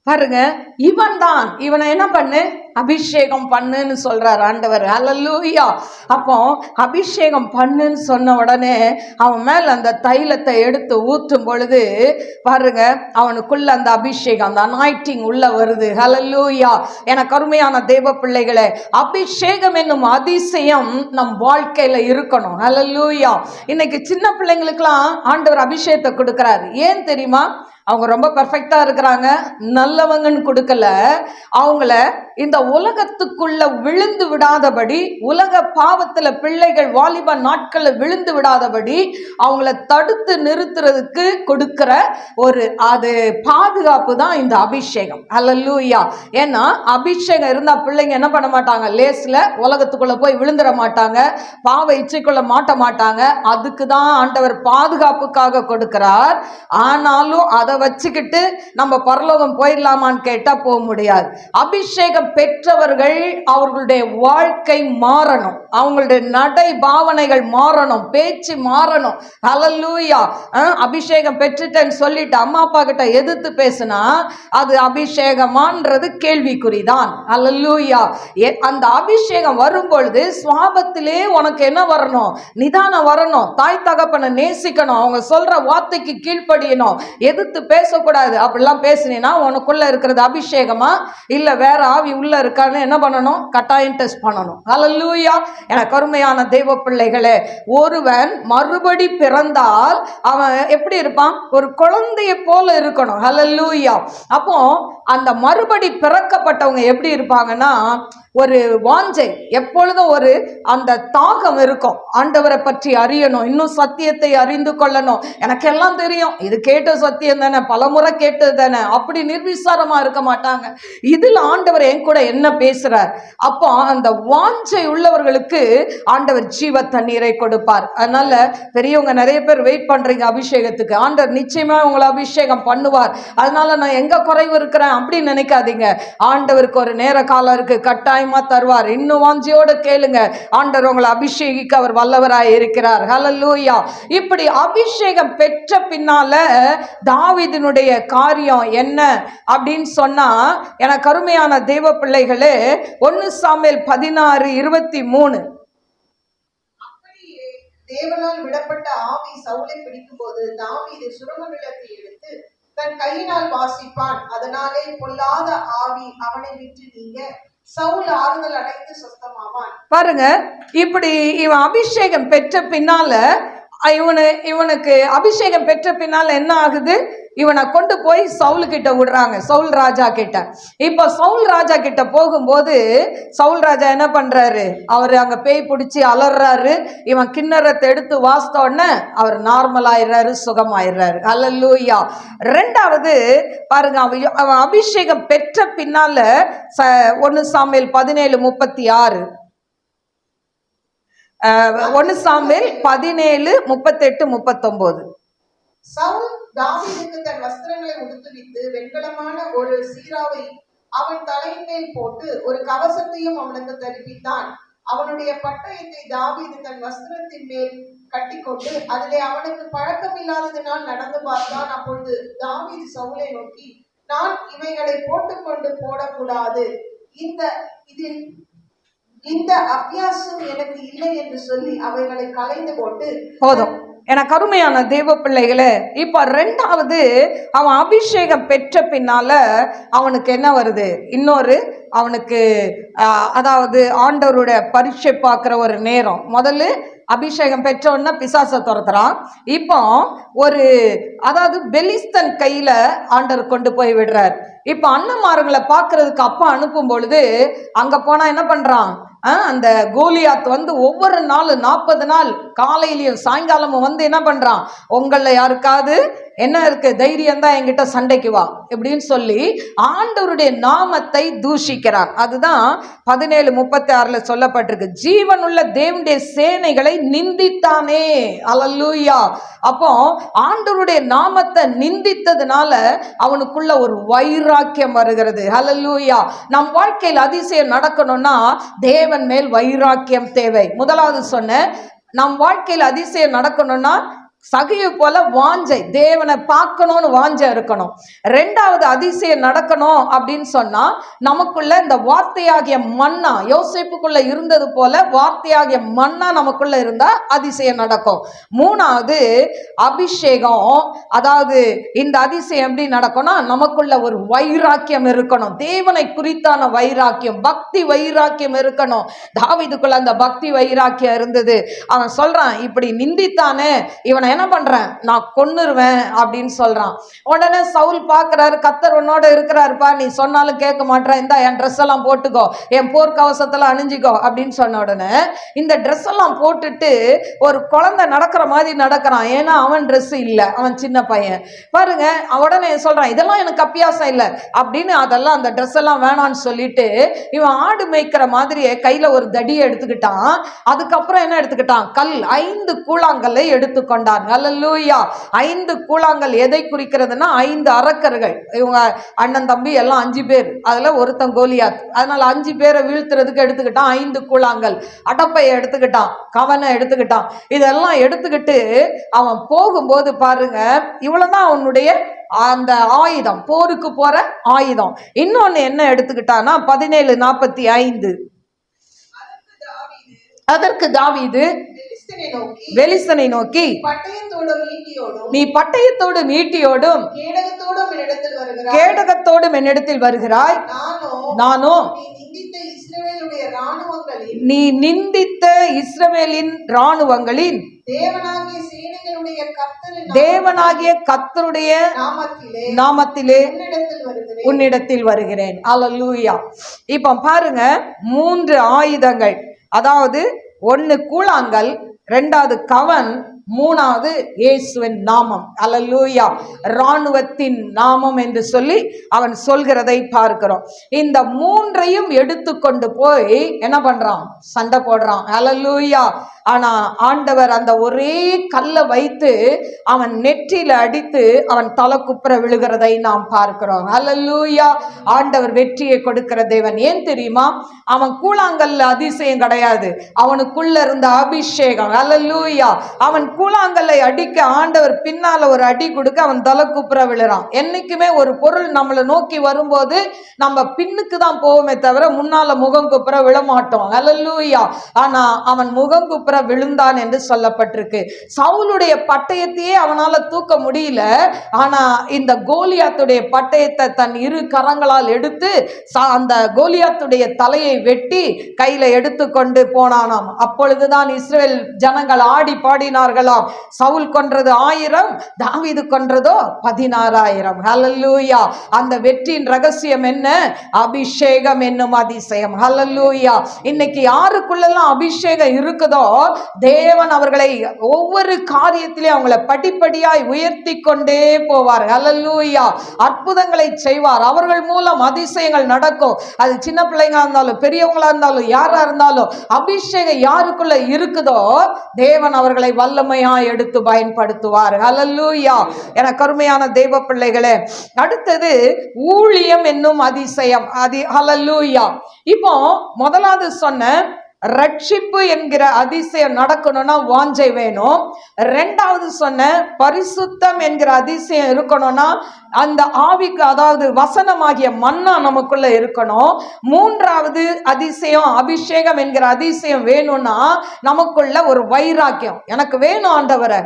பாருங்க, இவன் தான், இவனை என்ன பண்ணு, அபிஷேகம் பண்ணுன்னு சொல்றார் ஆண்டவர். ஹல்லேலூயா. அப்போ அபிஷேகம் பண்ணுன்னு சொன்ன உடனே அவன் மேல அந்த தைலத்தை எடுத்து ஊற்றும் பொழுது பாருங்க, அவனுக்குள்ள அந்த அபிஷேகம், அந்த அனாயிட்டிங் உள்ள வருது. ஹல்லேலூயா. எனக்கு அருமையான தேவ பிள்ளைகளே, அபிஷேகம் என்னும் அதிசயம் நம் வாழ்க்கையில இருக்கணும். ஹல்லேலூயா. இன்னைக்கு சின்ன பிள்ளைங்களுக்கெல்லாம் ஆண்டவர் அபிஷேகத்தை கொடுக்கிறாரு. ஏன் தெரியுமா? அவங்க ரொம்ப பர்ஃபெக்டா இருக்கிறாங்க, நல்லவங்கன்னு கொடுக்கல, அவங்கள இந்த உலகத்துக்குள்ள விழுந்து விடாதபடி, உலக பாவத்துல பிள்ளைகள் வாலிப நாட்கள்ல விழுந்து விடாதபடி அவங்கள தடுத்து நிறுத்துறதுக்கு கொடுக்கிற ஒரு அது பாதுகாப்பு தான் இந்த அபிஷேகம். அல்லேலூயா. ஏன்னா அபிஷேகம் இருந்தா பிள்ளைங்க என்ன பண்ண மாட்டாங்க, லேஸ்ல உலகத்துக்குள்ள போய் விழுந்துட மாட்டாங்க, பாவ இச்சைக்குள்ள மாட்ட மாட்டாங்க. அதுக்கு தான் ஆண்டவர் பாதுகாப்புக்காக கொடுக்கிறார். ஆனாலும் அதை வச்சுக்கிட்டு நம்ம பரலோகம் போயிடலாமான்னு கேட்டா போக முடியாது. அபிஷேகம் பெற்றவர்கள் அவர்களுடைய வாழ்க்கை மாறணும், அவங்களுடைய நடை பாவனைகள் மாறணும், பேச்சு மாறணும். ஹல்லேலூயா. அபிஷேகம் பெற்றுட்டேன்னு சொல்லிட்டு அம்மா அப்பா கிட்ட எதிர்த்து பேசினா அது அபிஷேகமான்றது கேள்விக்குறிதான். ஹல்லேலூயா. அந்த அபிஷேகம் வரும்பொழுது சுவாபத்திலே உனக்கு என்ன வரணும், நிதானம் வரணும், தாய் தகப்பனை நேசிக்கணும், அவங்க சொல்ற வார்த்தைக்கு கீழ்ப்படியணும், எதிர்த்து பேசக்கூடாது. அப்படிலாம் பேசினா உனக்குள்ள இருக்கிறது அபிஷேகமா இல்ல வேற ஆவி உள்ள இருக்கான்னு என்ன பண்ணணும், கட்டாயம் டெஸ்ட் பண்ணணும். ஹல்லேலூயா. எனக்கு அருமையான தெய்வ பிள்ளைகளே, ஒருவன் மறுபடி பிறந்தால் அவன் எப்படி இருப்பான், ஒரு குழந்தைய போல இருக்கணும். ஹல்லேலூயா. அப்போ அந்த மறுபடி பிறக்கப்பட்டவங்க எப்படி இருப்பாங்கன்னா, ஒரு வாஞ்சை, எப்பொழுதும் ஒரு அந்த தாகம் இருக்கும், ஆண்டவரை பற்றி அறியணும், இன்னும் சத்தியத்தை அறிந்து கொள்ளணும். எனக்கு எல்லாம் தெரியும், இது கேட்ட சத்தியம் தானே, பலமுறை கேட்டது தானே, அப்படி நிர்விசாரமா இருக்க மாட்டாங்க. இதில் ஆண்டவர் என் கூட என்ன பேசுறார். அப்போ அந்த வாஞ்சை உள்ளவர்களுக்கு ஆண்டவர் ஜீவ தண்ணீரை கொடுப்பார். அதனால பெரியவங்க நிறைய பேர் வெயிட் பண்றீங்க அபிஷேகத்துக்கு. ஆண்டவர் நிச்சயமா உங்களை அபிஷேகம் பண்ணுவார். அதனால நான் எங்க குறைவு இருக்கிறேன் அப்படின்னு நினைக்காதீங்க. ஆண்டவருக்கு ஒரு நேர காலம் இருக்கு, கட்டாயமா தருவார். இன்னும் வாஞ்சியோட கேளுங்க, ஆண்டவர் உங்களை அபிஷேகிக்க அவர் வல்லவராய் இருக்கிறார். ஹல்லேலூயா. இப்படி அபிஷேகம் பெற்ற பின்னால தாவீதினுடைய காரியம் என்ன அப்படின்னு சொன்னா, எனக்கு அருமையான தேவ பிள்ளைகளே, 1 சாமுவேல் 16:23. அப்படியே தேவனால் விடப்பட்ட ஆவி சவுலை பிடிக்கும் போது தாவீது சுரம நிலத்தை எடுத்து தன் கையினால் வாசிப்பான், அதனாலே பொல்லாத ஆவி அவனை விட்டு நீங்க சவுல் ஆறுதல் அடைந்து சொஸ்தமாவான். பாருங்க, இப்படி இவன் அபிஷேகம் பெற்ற பின்னால இவனுக்கு அபிஷேகம் பெற்ற பின்னால என்ன ஆகுது, இவனை கொண்டு போய் சவுல் கிட்ட விடுறாங்க, சவுல் ராஜா கிட்ட. இப்ப சவுல் ராஜா கிட்ட போகும்போது சவுல் ராஜா என்ன பண்றாரு, அவர் அங்க பேய் பிடிச்சி அலறாரு. இவன் கிண்ணறத்தை எடுத்து வாசித்த உடனே அவர் நார்மல் ஆயிடுறாரு, சுகமாயிடுறாரு. ஹல்லேலூயா. ரெண்டாவது பாருங்க, அவன் அபிஷேகம் பெற்ற பின்னால 1 சாமுவேல் 17:36, 1 சாமுவேல் 17:38-39. சவுல் தாவீதுக்கு தன் வஸ்திரங்களை உடுத்துவித்து வெண்கலமான ஒரு சீராவை அவன் தலையின் மேல் போட்டு ஒரு கவசத்தையும் அவனுக்கு தரிப்பித்தான். அவனுடைய பட்டயத்தை தாவீது தன் வஸ்திரத்தின் மேல் கட்டிக்கொண்டு அதிலே அவனுக்கு பழக்கமில்லாததினால் நடந்து பார்த்தான். அப்பொழுது தாவீது சவுலை நோக்கி, நான் இவைகளை போட்டுக்கொண்டு போடக்கூடாது, இந்த அபியாசம் எனக்கு இல்லை என்று சொல்லி அவைகளை களைந்து போட்டு போதும். எனக்கு அருமையான தேவ பிள்ளைகளே, இப்ப ரெண்டாவது அவன் அபிஷேகம் பெற்ற பின்னால அவனுக்கு என்ன வருது, இன்னொரு அவனுக்கு அதாவது ஆண்டவருடைய பரீட்சை பார்க்குற ஒரு நேரம். முதல்ல அபிஷேகம் பெற்றோன்னா பிசாசை துரத்துறான். இப்போ ஒரு அதாவது பெலிஸ்தன் கையில ஆண்டவர் கொண்டு போய் விடுறார். இப்போ அண்ணன்மார்களை பார்க்கறதுக்கு அப்பா அனுப்பும் பொழுது அங்க போனா என்ன பண்றான், அந்த கோலியாத் வந்து ஒவ்வொரு நாளும் 40 நாள் காலையிலையும் சாயங்காலமும் வந்து என்ன பண்றான், உங்களை யாருக்காவது என்ன இருக்கு தைரியம் தான் என்கிட்ட சண்டைக்கு வா இப்படின்னு சொல்லி ஆண்டவருடைய நாமத்தை தூஷிக்கிறான். அதுதான் 17:36 சொல்லப்பட்டிருக்கு, ஜீவனுள்ள தேவனுடைய சேனைகளை நிந்தித்தானே. அல்லேலூயா. அப்போ ஆண்டவருடைய நாமத்தை நிந்தித்ததுனால அவனுக்குள்ள ஒரு வைராக்கியம் வருகிறது. அல்லேலூயா. நம் வாழ்க்கையில் அதிசயம் நடக்கணும்னா தேவன் மேல் வைராக்கியம் தேவை. முதலாவது சொன்ன, நம் வாழ்க்கையில் அதிசயம் நடக்கணும்னா சகையை போல வாஞ்சை, தேவனை பார்க்கணும்னு வாஞ்சை இருக்கணும். ரெண்டாவது அதிசயம் நடக்கணும் அப்படின்னு சொன்னா நமக்குள்ள இந்த வார்த்தையாகிய மன்னா, யோசேப்புக்குள்ள இருந்தது போல வார்த்தையாகிய மன்னா நமக்குள்ள இருந்தா அதிசயம் நடக்கும். மூணாவது அபிஷேகம், அதாவது இந்த அதிசயம் எப்படி நடக்கும்னா நமக்குள்ள ஒரு வைராக்கியம் இருக்கணும், தேவனை குறித்தான வைராக்கியம், பக்தி வைராக்கியம் இருக்கணும். தாவீதுக்குள்ள அந்த பக்தி வைராக்கியம் இருந்தது. அவன் சொல்றான், இப்படி நிந்தித்தானே, இவனை நான் என்ன பண்றேன், நான் கொன்னுருவேன் அப்படின்னு சொல்றான். உடனே சவுல் பார்க்கறாரு, கர்த்தர் உன்னோட இருக்கிறாருப்பா, நீ சொன்னாலும் கேட்க மாட்டேன், இந்த என் ட்ரெஸ் எல்லாம் போட்டுக்கோ, என் போர்க்கவசத்தெல்லாம் அணிஞ்சிக்கோ அப்படின்னு சொன்ன உடனே இந்த ட்ரெஸ் எல்லாம் போட்டுட்டு ஒரு குழந்தை நடக்கிற மாதிரி நடக்கிறான். ஏன்னா அவன் ட்ரெஸ் இல்லை, அவன் சின்ன பையன் பாருங்க. உடனே சொல்றான், இதெல்லாம் எனக்கு அப்பியாசம் இல்லை அப்படின்னு, அதெல்லாம் அந்த ட்ரெஸ் எல்லாம் வேணான்னு சொல்லிட்டு இவன் ஆடு மேய்க்கிற மாதிரியே கையில ஒரு தடியை எடுத்துக்கிட்டான். அதுக்கப்புறம் என்ன எடுத்துக்கிட்டான், கல் 5 கூழாங்கல்லை எடுத்துக்கொண்டான். அல்லேலூயா. 5 கூழாங்கல் எதை குறிக்கிறதுனா 5 அரக்கர்கள். இவங்க அண்ணன் தம்பி எல்லாம் 5 பேர், அதுல ஒருத்தன் கோலியாத். அதனால 5 பேரை வீழ்த்துறதுக்கு எடுத்துக்கிட்டான் 5 கூழாங்கல். அடப்பையை எடுத்துக்கிட்டான், கவனை எடுத்துக்கிட்டான். இதெல்லாம் எடுத்துக்கிட்டு அவன் போகும்போது பாருங்க, இவ்வளவுதான் அவனுடைய அந்த ஆயுதம், போருக்கு போற ஆயுதம். இன்னொன்னு என்ன எடுத்துக்கிட்டான்னா 17:45, அதற்கு தாவீது பெலிஸ்தனை நோக்கி, நீ பட்டயத்தோடும் ஈட்டியோடும் கேடகத்தோடும் என்னிடத்தில் வருகிறாய், நானும் நீ நிந்தித்த இஸ்ரவேலின் இராணுவங்களின் தேவனாகிய கர்த்தருடைய நாமத்திலே உன்னிடத்தில் வருகிறேன். அல்லேலூயா. இப்ப பாருங்க, 3 ஆயுதங்கள், அதாவது 1 கூழாங்கல், 2வது கவன், 3வது இயேசுவின் நாமம். அல்லேலூயா. இராணுவத்தின் நாமம் என்று சொல்லி அவன் சொல்கிறதை பார்க்கிறோம். இந்த 3ஐயும் எடுத்துக்கொண்டு போய் என்ன பண்றான், சண்டை போடுறான். அல்லேலூயா. ஆனா ஆண்டவர் அந்த ஒரே கல்லை வைத்து அவன் நெற்றியில அடித்து அவன் தலை குப்புற விழுகிறதை நாம் பார்க்கிறோம். அல்லேலூயா. ஆண்டவர் வெற்றியை கொடுக்கிற தேவன். ஏன் தெரியுமா, அவன் கூழாங்கல்ல அதிசயம் கிடையாது, அவனுக்குள்ள இருந்த அபிஷேகம். அல்லேலூயா. அவன் கூழாங்கல்லை அடிக்க ஆண்டவர் பின்னால ஒரு அடி கொடுக்க அவன் தலை குப்புற விழுறான். என்னைக்குமே ஒரு பொருள் நம்மளை நோக்கி வரும்போது நம்ம பின்னுக்கு தான் போவோமே தவிர முன்னால முகம் குப்புற விழமாட்டோம். அல்லேலூயா. ஆனா அவன் முகம் குப்புற விழுந்தான் என்று சொல்லப்பட்டிருக்கு. சவுலுடைய பட்டயத்தையே அவனால தூக்க முடியல. ஆனா இந்த கோலியாத்துடைய பட்டயத்தை தன் 2 கரங்களால் எடுத்து அந்த கோலியாத்துடைய தலையை வெட்டி கையில எடுத்துக்கொண்டு போனானாம். அப்பொழுதுதான் இஸ்ரவேல் ஜனங்கள் ஆடி பாடினார்களாம், சவுல் கொன்றது 1000, தாவீது கொன்றதோ 16,000. ஹல்லேலூயா. அந்த வெற்றியின் ரகசியம் என்ன, அபிஷேகம் என்னும் அதிசயம். ஹல்லேலூயா. இன்னைக்கு யாருக்குள்ளெல்லாம் அபிஷேகம் இருக்குதோ தேவன் அவர்களை ஒவ்வொரு காரியத்திலே அவங்களை படிப்படியாய் உயர்த்தி கொண்டே போவார். ஹல்லேலூயா. அற்புதங்களை செய்வார். அவர்கள் மூலம் அதிசயங்கள் நடக்கும். அது சின்ன பிள்ளைங்களா இருந்தாலும் பெரியவங்களா இருந்தாலும் யாரா இருந்தாலும் அபிஷேகம் யாருக்குள்ள இருக்குதோ தேவன் அவர்களை வல்லமையா எடுத்து பயன்படுத்துவார். ஹல்லேலூயா. என கருமையான தேவ பிள்ளைகளே, அடுத்தது ஊழியம் என்னும் அதிசயம். ஹல்லேலூயா. இப்போ முதலாவது சொன்ன ரட்சிப்பு என்கிற அதிசயம் நடக்கணும்னா வாஞ்சை வேணும். 2வது சொன்ன பரிசுத்தம் என்கிற அதிசயம் இருக்கணும்னா அந்த ஆவிக்கு, அதாவது வசனமாகிய மன்னா நமக்குள்ள இருக்கணும். 3வது அதிசயம் அபிஷேகம் என்கிற அதிசயம் வேணும்னா நமக்குள்ள ஒரு வைராக்கியம். எனக்கு வேணும் ஆண்டவரே.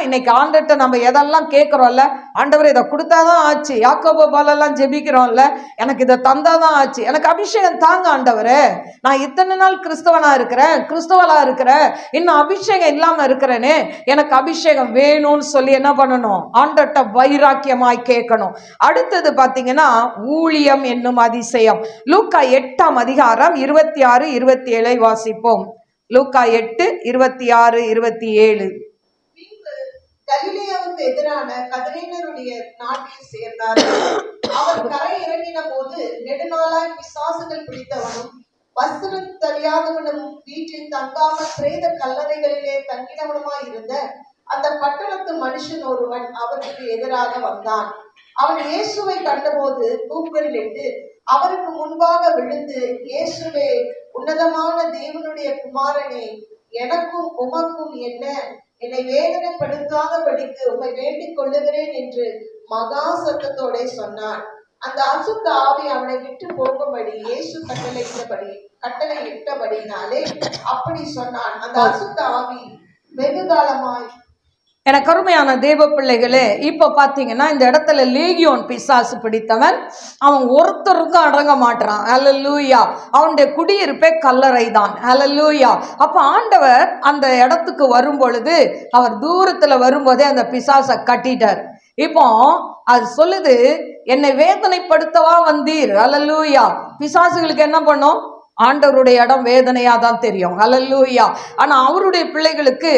இன்னைக்கு ஆண்டவர்கிட்ட நம்ம எதெல்லாம் கேட்கிறோம்ல, ஆண்டவர் இதை கொடுத்தாதான் ஆச்சு, யாக்கோபு போலெல்லாம் ஜெபிக்கிறோம்ல, எனக்கு இதை தந்தாதான் ஆச்சு, எனக்கு அபிஷேகம் தாங்க ஆண்டவரே, நான் இத்தனை நாள் கிறிஸ்தவனா இருக்கிறேன், கிறிஸ்தவலா இருக்கிறேன், இன்னும் அபிஷேகம் இல்லாம இருக்கிறேனே, எனக்கு அபிஷேகம் வேணும்னு சொல்லி என்ன பண்ணணும், ஆண்டவர்கிட்ட வைராக்கியமாய் கேட்கணும். அடுத்தது பாத்தீங்கன்னா ஊழியம் என்னும் அதிசயம். லூக்கா 8ஆம் அதிகாரம் 26, 27 வாசிப்போம். லூக்கா 8, 26, 27. கலிலேயாவுக்கு எதிரான கதரேனருடைய நாட்டில் சேர்ந்தார்கள். அவர் கரை இறங்கின போது நெடுநாளாய் பிசாசுகள் பிடித்தவனும் வஸ்திரம் தெரியாதவனும் வீட்டில் தங்காமல் பிரேத கல்லறைகளிலே தங்கினவனுமாய் இருந்த அந்த பட்டணத்து மனுஷன் ஒருவன் அவருக்கு எதிராக வந்தான். அவன் இயேசுவை கண்டபோது கூக்குரலிட்டு அவருக்கு முன்பாக விழுந்து, இயேசுவே, உன்னதமான தேவனுடைய குமாரனே, எனக்கும் உமக்கும் என்ன, என்னை வேதனைப்படுத்தாதபடிக்கு உம்மை வேண்டிக் கொள்ளுகிறேன் என்று மகா சத்தத்தோட சொன்னான். அந்த அசுத்த ஆவி அவனை விட்டு போகும்படி இயேசு கட்டளையிட்டபடினாலே அப்படி சொன்னான். அந்த அசுத்த ஆவி வெகு காலமாய் எனக்கு அருமையான தேவ பிள்ளைகளே, இப்ப பாத்தீங்கன்னா இந்த இடத்துல லேகியோன் பிசாசு பிடித்தவன் அவன் ஒருத்தருக்கும் அடங்க மாட்டான். ஹல்லேலூயா. அவனுடைய குடியிருப்பே கல்லறை தான். ஹல்லேலூயா. அப்ப ஆண்டவர் அந்த இடத்துக்கு வரும் பொழுது அவர் தூரத்துல வரும்போதே அந்த பிசாசை கட்டிட்டார். இப்போ அது சொல்லுது, என்னை வேதனைப்படுத்தவா வந்தீர். ஹல்லேலூயா. பிசாசுகளுக்கு என்ன பண்ணும்? ஆண்டவருடைய இடம் வேதனையா தான் தெரியும். ஹல்லேலூயா. ஆனா அவருடைய பிள்ளைகளுக்கு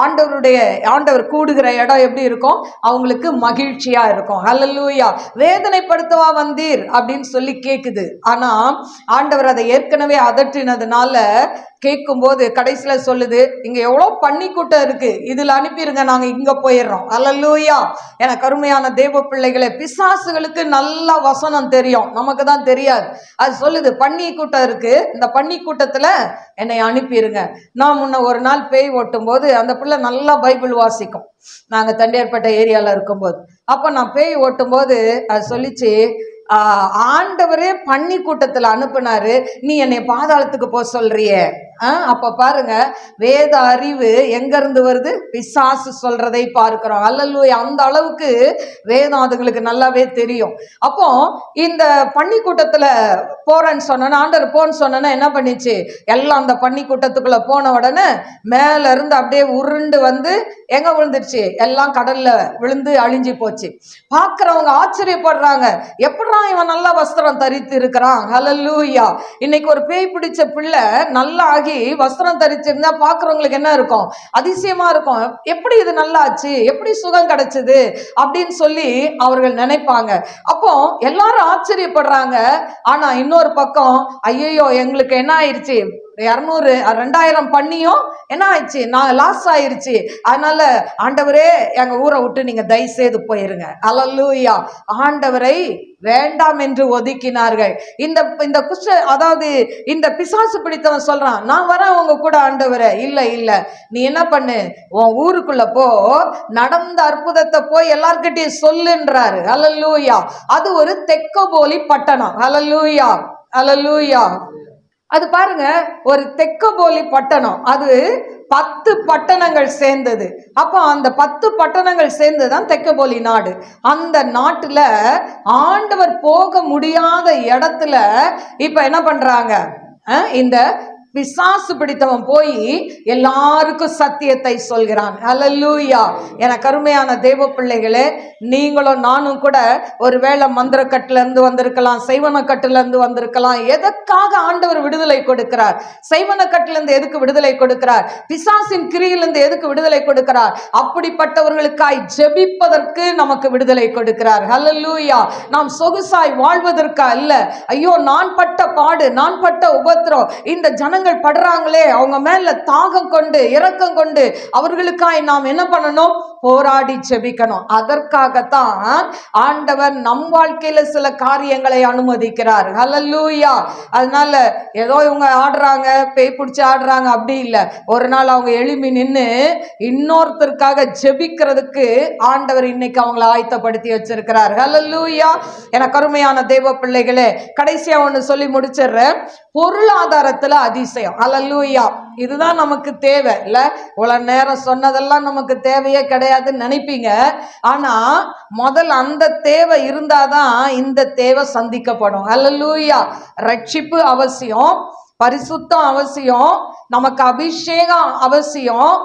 ஆண்டவர் கூடுகிற இடம் எப்படி இருக்கும்? அவங்களுக்கு மகிழ்ச்சியா இருக்கும். ஹல்லேலூயா. வேதனைப்படுத்தவா வந்தீர் அப்படின்னு சொல்லி கேக்குது. ஆனா ஆண்டவர் அதை ஏற்கனவே அதற்றினதுனால கேட்கும்போது கடைசியில சொல்லுது, இங்க எவ்வளோ பன்னி கூட்டம் இருக்கு, இதுல அனுப்பிடுங்க, நாங்க இங்க போயிடுறோம். ஹல்லேலூயா. எனக்கு அருமையான தேவ பிள்ளைகளே, பிசாசுகளுக்கு நல்ல வசனம் தெரியும், நமக்கு தான் தெரியாது. அது சொல்லுது, பன்னி கூட்டம் இருக்கு, இந்த பன்னி கூட்டத்துல என்னை அனுப்பிடுங்க. நான் முன்ன ஒரு நாள் பேய் ஓட்டும் போது அந்த பிள்ளை நல்லா பைபிள் வாசிக்கும், நாங்க தண்டியார்பேட்டை ஏரியால இருக்கும்போது. அப்ப நான் பேய் ஓட்டும் போது அது சொல்லிச்சு, ஆண்டவரே பன்னி கூட்டத்துல அனுப்புனாரு, நீ என்னை பாதாளத்துக்கு போக சொல்றியே. அப்ப பாருங்க, வேத அறிவு எங்க இருந்து வருது? பிசாசு சொல்றதை பார்க்கிறோம். அல்லேலூயா. அந்த அளவுக்கு வேதம் அதுங்களுக்கு நல்லாவே தெரியும். அப்போ இந்த பன்னி கூட்டத்துல போறேன்னு சொன்னா, ஆண்டவர் போன்னு சொன்னா என்ன பண்ணிச்சு? எல்லாம் அந்த பன்னி கூட்டத்துக்குள்ள போன உடனே மேல இருந்து அப்படியே உருண்டு வந்து எங்க விழுந்துருச்சு? எல்லாம் கடல்ல விழுந்து அழிஞ்சு போச்சு. பாக்குறவங்க ஆச்சரியப்படுறாங்க, எப்படா இவன் நல்ல வஸ்திரம் தரித்து இருக்கிறான். ஹல்லேலூயா. இன்னைக்கு ஒரு பேய் பிடிச்ச பிள்ளை நல்லா ஆகி வஸ்திரம் தரிச்சிருந்தா பாக்குறவங்களுக்கு என்ன இருக்கும்? அதிசயமா இருக்கும். எப்படி இது நல்லா ஆச்சு, எப்படி சுகம் கிடைச்சது அப்படின்னு சொல்லி அவர்கள் நினைப்பாங்க. அப்போ எல்லாரும் ஆச்சரியப்படுறாங்க. ஆனா இன்னொரு பக்கம், ஐயோ எங்களுக்கு என்ன ஆயிடுச்சு, 200 2000 பண்ணியும் என்ன ஆயிடுச்சு, நான் லாஸ் ஆயிருச்சு, அதனால ஆண்டவரே எங்க ஊரை விட்டு நீங்க தயவு செய்து போயிருங்க. அல்லேலூயா. ஆண்டவரை வேண்டாம் என்று ஒதுக்கினார்கள். இந்த அதாவது இந்த பிசாசு பிடித்தவன் சொல்றான், நான் வரேன் உங்க கூட ஆண்டவரே. இல்ல நீ என்ன பண்ணு, உன் ஊருக்குள்ள போ, நடந்த அற்புதத்தை போய் எல்லார்கிட்டையும் சொல்லுன்றாரு. அல்லேலூயா. அது ஒரு தெக்கபோலி பட்டணம். அல்லேலூயா. அல்லேலூயா. அது பாருங்க, ஒரு தெக்கபோலி பட்டணம், அது 10 பட்டணங்கள் சேர்ந்தது. அப்போ அந்த 10 பட்டணங்கள் சேர்ந்துதான் தெக்கபோலி நாடு. அந்த நாட்டுல ஆண்டவர் போக முடியாத இடத்துல இப்ப என்ன பண்றாங்க? இந்த பிசாசு பிடித்தவன் போய் எல்லாருக்கும் சத்தியத்தை சொல்கிறான். ஹல்லேலூயா. எனக்கு அருமையான தேவ பிள்ளைகளே, நீங்களும் நானும் கூட ஒருவேளை மந்திரக்கட்டுல இருந்து வந்திருக்கலாம், செய்வனக்கட்டுல இருந்து வந்திருக்கலாம். எதற்காக ஆண்டவர் விடுதலை கொடுக்கிறார்? செய்வனக்கட்டுல இருந்து எதுக்கு விடுதலை கொடுக்கிறார்? பிசாசின் கிரியிலிருந்து எதுக்கு விடுதலை கொடுக்கிறார்? அப்படிப்பட்டவர்களுக்காய் ஜெபிப்பதற்கு நமக்கு விடுதலை கொடுக்கிறார். ஹல்லேலூயா. நாம் சொகுசாய் வாழ்வதற்கு அல்ல. ஐயோ நான் பட்ட பாடு, நான் பட்ட உபத்திரம், இந்த ஜனங்கள் படுறாங்களே, அவங்க மேல தாகம் கொண்டு இரக்கம் கொண்டு அவர்களுக்காய் நாம் என்ன பண்ணணும்? போராடி ஜெபிக்கணும். அதற்காகத்தான் ஆண்டவர் நம் வாழ்க்கையில சில காரியங்களை அனுமதிக்கிறார். ஹல்லேலூயா. அதனால ஏதோ இவங்க ஆடுறாங்க, பேய் பிடிச்சி ஆடுறாங்க அப்படி இல்லை. ஒரு நாள் அவங்க எழுப்பி நின்று இன்னொருத்தருக்காக ஜெபிக்கிறதுக்கு ஆண்டவர் இன்னைக்கு அவங்களை ஆயத்தப்படுத்தி வச்சிருக்கிறார். ஹல்லேலூயா. எனக்கு அருமையான தேவ பிள்ளைகளே, கடைசியா ஒண்ணு சொல்லி முடிச்சிடுறேன். பொருளாதாரத்துல அதிசயம். ஹல்லேலூயா. இதுதான் நமக்கு தேவை இல்ல? இவ்வளவு நேரம் சொன்னதெல்லாம் நமக்கு தேவையே கிடையாதுன்னு நினைப்பீங்க. ஆனா முதல்ல அந்த தேவை இருந்தாதான் இந்த தேவை சந்திக்கப்படும். ஹல்லேலூயா. ரட்சிப்பு அவசியம், பரிசுத்தம் அவசியம், நமக்கு அபிஷேகம் அவசியம்,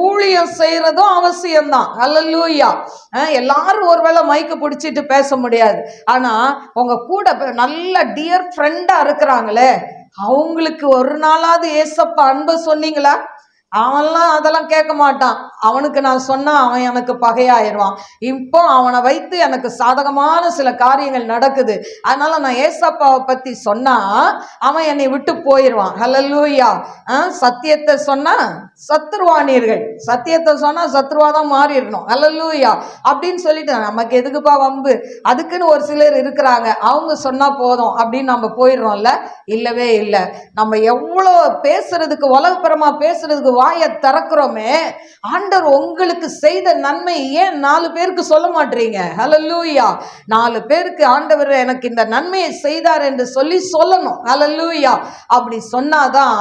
ஊழியம் செய்யறதும் அவசியம்தான். ஹல்லேலூயா. எல்லாரும் ஒருவேளை மைக்கு பிடிச்சிட்டு பேச முடியாது. ஆனா உங்க கூட நல்ல டியர் ஃப்ரெண்டா இருக்கிறாங்களே, அவங்களுக்கு ஒரு நாளாவது ஏசப்பா அன்பை சொன்னீங்களா? அவன்லாம் அதெல்லாம் கேட்க மாட்டான். அவனுக்கு நான் சொன்னா அவன் எனக்கு பகையாயிருவான். இப்போ அவனை வைத்து எனக்கு சாதகமான சில காரியங்கள் நடக்குது, அதனால நான் ஏசப்பாவை பத்தி சொன்னா அவன் என்னை விட்டு போயிடுவான். ஹல்லேலூயா. சத்தியத்தை சொன்னா சத்துருவானீர்கள், சத்தியத்தை சொன்னா சத்துருவாதான் மாறிடணும். ஹல்லேலூயா. அப்படின்னு சொல்லிட்டு நமக்கு எதுக்குப்பா வம்பு, அதுக்குன்னு ஒரு சிலர் இருக்கிறாங்க, அவங்க சொன்னா போதும் அப்படின்னு நம்ம போயிடுறோம்ல. இல்லவே இல்லை. நம்ம எவ்வளோ பேசுறதுக்கு, உலகப்புறமா பேசுறதுக்கு வாயை திறக்கிறோமே, ஆண்டவர் உங்களுக்கு செய்த நன்மை ஏன் 4 பேருக்கு சொல்ல மாட்டீங்க? ஹல்லேலூயா. 4 பேருக்கு ஆண்டவர் எனக்கு இந்த நன்மையை செய்தார் என்று சொல்லணும். ஹல்லேலூயா. அப்படி சொன்னாதான்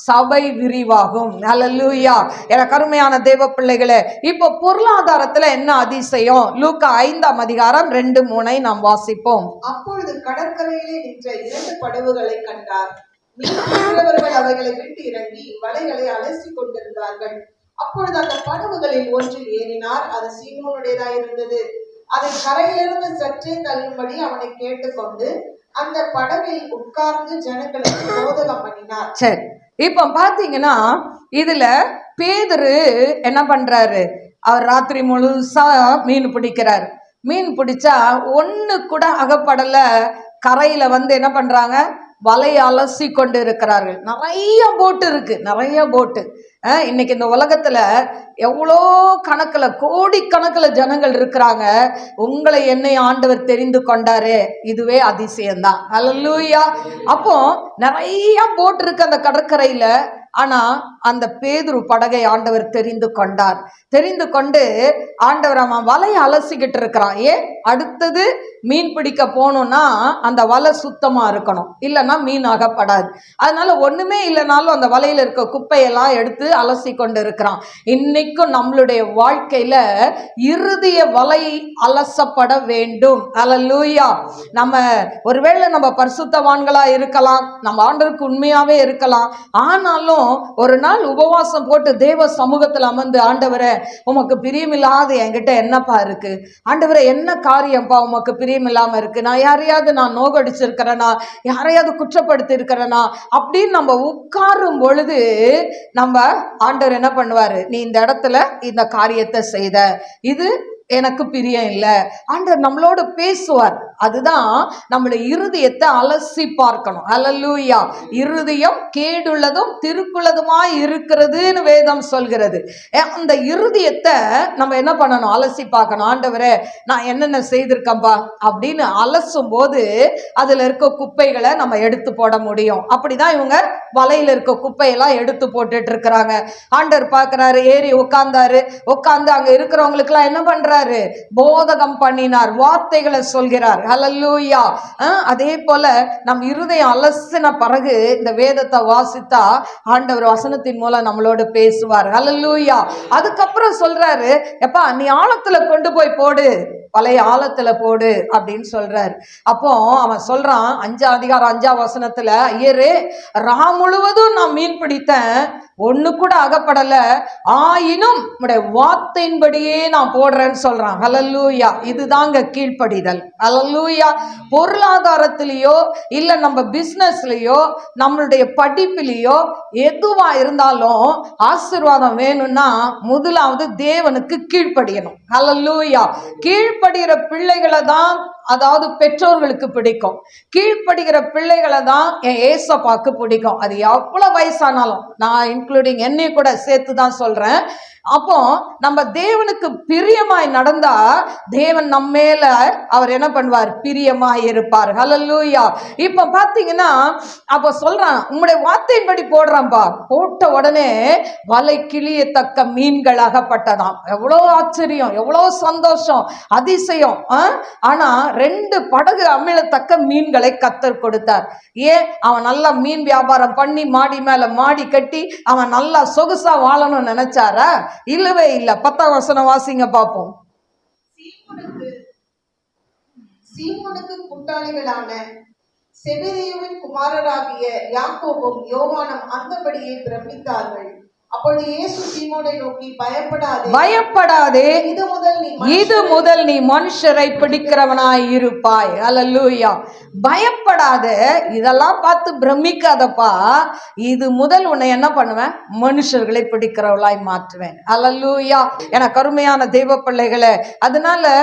சபை விரிவாகும். ஹல்லேலூயா. எனக்கு அருமையான தேவ பிள்ளைகளே, இப்போ பொருளாதாரத்துல என்ன அதிசயம்? லூக்கா 5ஆம் அதிகாரம் 2-3 நாம் வாசிப்போம். அப்பொழுது கடற்கரையிலே நின்ற 2 படகுகளை கண்டார். மீனவர்கள் அவைகளை விட்டு இறங்கி வலைகளை அலசி கொண்டிருந்தார்கள். அப்பொழுது அந்த படகுகளில் ஒன்றில் ஏறினார். அது சீமோனுடையதாயிருந்தது. அதை கரையிலிருந்து சற்றே தள்ளும்படி அவனை கேட்டுக்கொண்டு அந்த படகில் உட்கார்ந்து ஜனங்களுக்கு போதகம் பண்ணினார். சரி, இப்ப பாத்தீங்கன்னா இதுல பேதுரு என்ன பண்றாரு? அவர் ராத்திரி முழுசா மீன் பிடிக்கிறார். மீன் பிடிச்சா ஒண்ணு கூட அகப்படல. கரையில என்ன பண்றாங்க? வலையை அலசி கொண்டு இருக்கிறார்கள். நிறைய போட்டு இருக்கு, நிறைய போட்டு. இன்னைக்கு இந்த உலகத்துல எவ்வளோ கணக்குல, கோடிக்கணக்குல ஜனங்கள் இருக்கிறாங்க. உங்களை என்னை ஆண்டவர் தெரிந்து கொண்டாரு, இதுவே அதிசயம்தான். ஹல்லேலூயா. அப்போ நிறைய போட்டு இருக்கு அந்த கடற்கரையில. ஆனா அந்த பேதுரு படகை ஆண்டவர் தெரிந்து கொண்டார். தெரிந்து கொண்டு ஆண்டவர் அவன் வலையை அலசிக்கிட்டு இருக்கிறான். அடுத்தது மீன் பிடிக்க போகணும்னா அந்த வலை சுத்தமா இருக்கணும், இல்லைன்னா மீன் அகப்படாது. அதனால ஒண்ணுமே இல்லைனாலும் அந்த வலையில இருக்க குப்பையெல்லாம் எடுத்து அலசி கொண்டு இருக்கிறான். இன்னைக்கும் நம்மளுடைய வாழ்க்கையில இறுதிய வலை அலசப்பட வேண்டும். ஹல்லேலூயா. நம்ம ஒருவேளை நம்ம பரிசுத்தவான்களா இருக்கலாம், நம்ம ஆண்டவருக்கு உண்மையாவே இருக்கலாம். ஆனாலும் ஒரு நாள் உபவாசம் போட்டு தேவ சமூகத்தில் அமர்ந்து, ஆண்டவரே உமக்கு பிரியமில்லாத என்கிட்ட என்னப்பா இருக்கு? ஆண்டவரே என்ன காரியம்ப்பா உமக்கு பிரியமில்லாம இருக்கு? நான் யாரையாவது நோகடிச்சிருக்கிறேனா? யாரையாவது குற்றப்படுத்தி இருக்கிறேனா? அப்படின்னு நம்ம உட்காரும் பொழுது நம்ம ஆண்டவர் என்ன பண்ணுவாரு? நீ இந்த இடத்துல இந்த காரியத்தை செய்த, இது எனக்கு பிரியம் இல்லை. ஆண்டவர் நம்மளோட பேசுவார். அதுதான் நம்மளுடைய இருதயத்தை அலசி பார்க்கணும். ஹல்லேலூயா. இருதயம் கேடுள்ளதும் திருக்குள்ளதுமாய் இருக்கிறதுன்னு வேதம் சொல்கிறது. அந்த இருதயத்தை நம்ம என்ன பண்ணணும்? அலசி பார்க்கணும். ஆண்டவரே நான் என்னென்ன செய்திருக்கேன்பா அப்படின்னு அலசும் போது அதுல இருக்க குப்பைகளை நம்ம எடுத்து போட முடியும். அப்படிதான் இவங்க வலையில இருக்க குப்பையெல்லாம் எடுத்து போட்டுட்டு இருக்கிறாங்க. ஆண்டவர் பார்க்கிறாரு, ஏறி உட்கார்ந்தாரு. உட்கார்ந்து அங்க இருக்கிறவங்களுக்கு எல்லாம் என்ன பண்றாரு? போதகம் பண்ணினார், வார்த்தைகளை சொல்கிறார். ஹல்லேலூயா. அதே போல நம் இருதயம் அலசின பிறகு இந்த வேதத்தை வாசித்தா ஆண்டவர் வசனத்தின் மூலம் நம்மளோட பேசுவார். ஹல்லேலூயா. அதுக்கப்புறம் சொல்றாரு, எப்பா நீ ஆழத்துல கொண்டு போய் போடு, பழைய ஆழத்துல போடு அப்படின்னு சொல்றாரு. அப்போ அவன் சொல்றான் 5ஆம் அதிகாரம் 5ஆம் வசனத்துல, ஐயரே ரா முழுவதும் நான் மீன் பிடித்தேன், ஒண்ணு கூட அகப்படல, ஆயினும் உடைய வார்த்தையின்படியே நான் போடுறேன்னு சொல்றான். ஹல்லேலூயா. இதுதாங்க கீழ்ப்படிதல். ஹல்லேலூயா. பொருளாதாரத்திலேயோ இல்ல நம்ம பிசினஸ்லயோ நம்மளுடைய படிப்பிலேயோ எதுவா இருந்தாலும் ஆசீர்வாதம் வேணும்னா முதலாவது தேவனுக்கு கீழ்ப்படியணும். ஹல்லேலூயா. கீழ்ப்படுகிற பிள்ளைகளை தான், அதாவது பெற்றோர்களுக்கு பிடிக்கும். கீழ்ப்படுகிற பிள்ளைகளை தான் என் ஏசப்பாக்கு பிடிக்கும். அது எவ்வளவு வயசானாலும், நான் இன்க்ளூடிங் என்னை கூட சேர்த்து தான் சொல்றேன். அப்போ நம்ம தேவனுக்கு பிரியமாய் நடந்தா தேவன் நம்ம மேல அவர் என்ன பண்ணுவார்? பிரியமாய் இருப்பார். ஹல்லேலூயா. இப்ப பாத்தீங்கன்னா அப்ப சொல்றான், உங்களுடைய வார்த்தையின்படி போடுறான்பா. போட்ட உடனே வலை கிளியத்தக்க மீன்கள் அகப்பட்டதாம். எவ்வளோ ஆச்சரியம், எவ்வளோ சந்தோஷம், அதிசயம். ஆனா 2 படகு அமிழத்தக்க மீன்களை கர்த்தர் கொடுத்தார். அவன் நல்லா மீன் வியாபாரம் பண்ணி மாடி மேல மாடி கட்டி அவன் நல்லா சொகுசா வாழணும்னு நினைச்சாரா? இல்லவே இல்ல. 10ஆம் வசனம் வாசிங்க பாப்போம். சீமோனுக்கு கூட்டாளிகளான செபெதேயுவின் குமாரராகிய யாக்கோபும் யோவானும் அந்தபடியே பிரமித்தார்கள். அப்பொழுது இயேசு சீமோனை நோக்கி, பயப்படாதே, இது முதல் நீ மனுஷரை பிடிக்கிறவனாய் இருப்பாய். ஹல்லேலூயா. பயப்படாதே, இதெல்லாம் பார்த்து பிரமிக்காதப்பா. இது முதல் உன்னை என்ன பண்ணுவேன்? மனுஷர்களை பிடிக்கிறவளாய் மாற்றுவேன். ஹல்லேலூயா. எனக்கு அருமையான தெய்வ பிள்ளைகளே, அதனால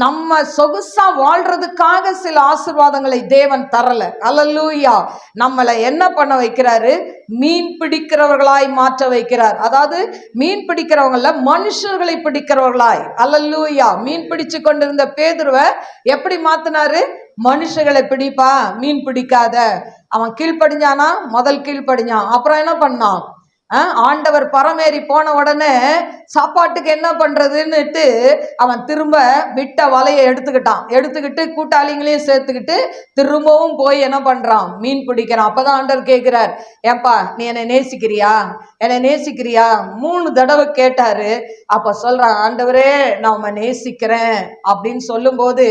நம்ம சொகுசா வாழ்றதுக்காக சில ஆசீர்வாதங்களை தேவன் தரல. ஹல்லேலூயா. நம்மளை என்ன பண்ண வைக்கிறாரு? மீன் பிடிக்கிறவர்களாய் மாற்ற வைக்கிறார். அதாவது மீன் பிடிக்கிறவங்கள மனுஷர்களை பிடிக்கிறவர்களாய். ஹல்லேலூயா. மீன் பிடிச்சு கொண்டிருந்த பேதுருவை எப்படி மாத்தினாரு? மனுஷர்களை பிடிப்பா, மீன் பிடிக்காத. அவன் கீழ்ப்படிஞ்சானா? முதல் கீழ்ப்படிஞ்சான். அப்புறம் என்ன பண்ணான்? ஆண்டவர் பரமேறி போன உடனே சாப்பாட்டுக்கு என்ன பண்றதுன்னுட்டு அவன் திரும்ப விட்ட வலையை எடுத்துக்கிட்டு கூட்டாளிங்களையும் சேர்த்துக்கிட்டு திரும்பவும் போய் என்ன பண்றான், மீன் பிடிக்கிறான். அப்பதான் ஆண்டவர் கேட்கிறார், ஏப்பா நீ என்னை நேசிக்கிறியா, என்னை நேசிக்கிறியா? 3 தடவை கேட்டாரு. அப்ப சொல்றான், ஆண்டவரே நான் உம்மை நேசிக்கிறேன் அப்படின்னு சொல்லும் போது,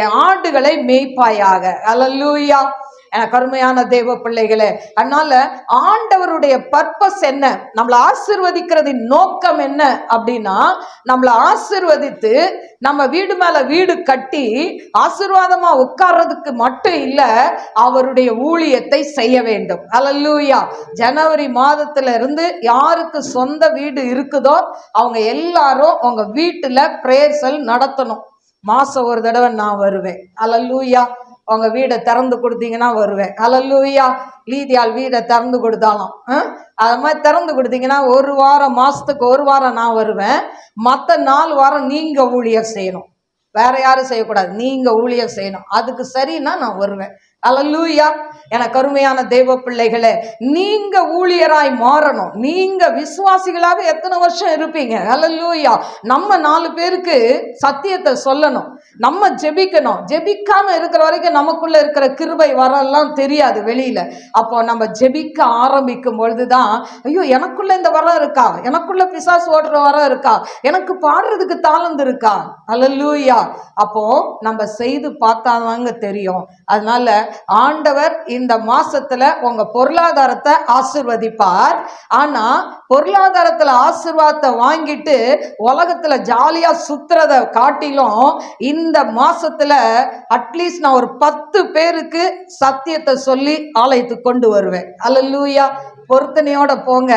என் ஆடுகளை மேய்ப்பாயாக. அல்லேலூயா. எனக்கு அருமையான தேவ பிள்ளைகளே, அதனால ஆண்டவருடைய பர்பஸ் என்ன, நம்மளை ஆசீர்வதிக்கிறதின் நோக்கம் என்ன அப்படின்னா, நம்மளை ஆசீர்வதித்து நம்ம வீடு மேல வீடு கட்டி ஆசீர்வாதமா உட்கார்றதுக்கு மட்டும் இல்ல, அவருடைய ஊழியத்தை செய்ய வேண்டும். அல்லேலூயா. ஜனவரி மாதத்துல இருந்து யாருக்கு சொந்த வீடு இருக்குதோ அவங்க எல்லாரும் உங்க வீட்டுல பிரேயர்சல் நடத்தணும். மாசம் ஒரு தடவை நான் வருவேன். அல்லேலூயா. உங்க வீடை திறந்து கொடுத்தீங்கன்னா வருவேன். அல்லேலூயா. லீதியால் வீடை திறந்து கொடுத்தாலும் அது மாதிரி திறந்து கொடுத்தீங்கன்னா ஒரு வாரம், மாசத்துக்கு ஒரு வாரம் நான் வருவேன். மற்ற 4 வாரம் நீங்க ஊழியர் செய்யணும், வேற யாரும் செய்யக்கூடாது, நீங்க ஊழியர் செய்யணும். அதுக்கு சரின்னா நான் வருவேன். அல்லேலூயா. எனக்கு அருமையான தேவ பிள்ளைகளே, நீங்க ஊழியராய் மாறணும். நீங்க விசுவாசிகளாவே எத்தனை வருஷம் இருப்பீங்க? அல்லேலூயா. நம்ம 4 பேருக்கு சத்தியத்தை சொல்லணும், நம்ம ஜெபிக்கணும். ஜெபிக்காம இருக்கிற வரைக்கும் நமக்குள்ள இருக்கிற கிருபை வரலாம் தெரியாது வெளியில. அப்போ நம்ம ஜெபிக்க ஆரம்பிக்கும் பொழுதுதான், ஐயோ எனக்குள்ள இந்த வரம் இருக்கா, எனக்குள்ள பிசாசு ஓட்டுற வரம் இருக்கா, எனக்கு பாடுறதுக்கு தாளந்து இருக்கா. அல்லேலூயா. அப்போ நம்ம செய்து பார்த்தாதாங்க தெரியும். அதனால ஆண்டவர் இந்த மாசத்துல உங்க பொருளாதாரத்தை ஆசீர்வதிப்பார். ஆனா பொருளாதாரத்துல ஆசீர்வாதத்தை வாங்கிட்டு உலகத்துல ஜாலியா சுத்துறத காட்டிலும் இந்த மாசத்துல அட்லீஸ்ட் நான் ஒரு 10 பேருக்கு சத்தியத்தை சொல்லி ஆலயத்துக்கு கொண்டு வருவேன். அல்லேலூயா. பொருத்தனையோட போங்க.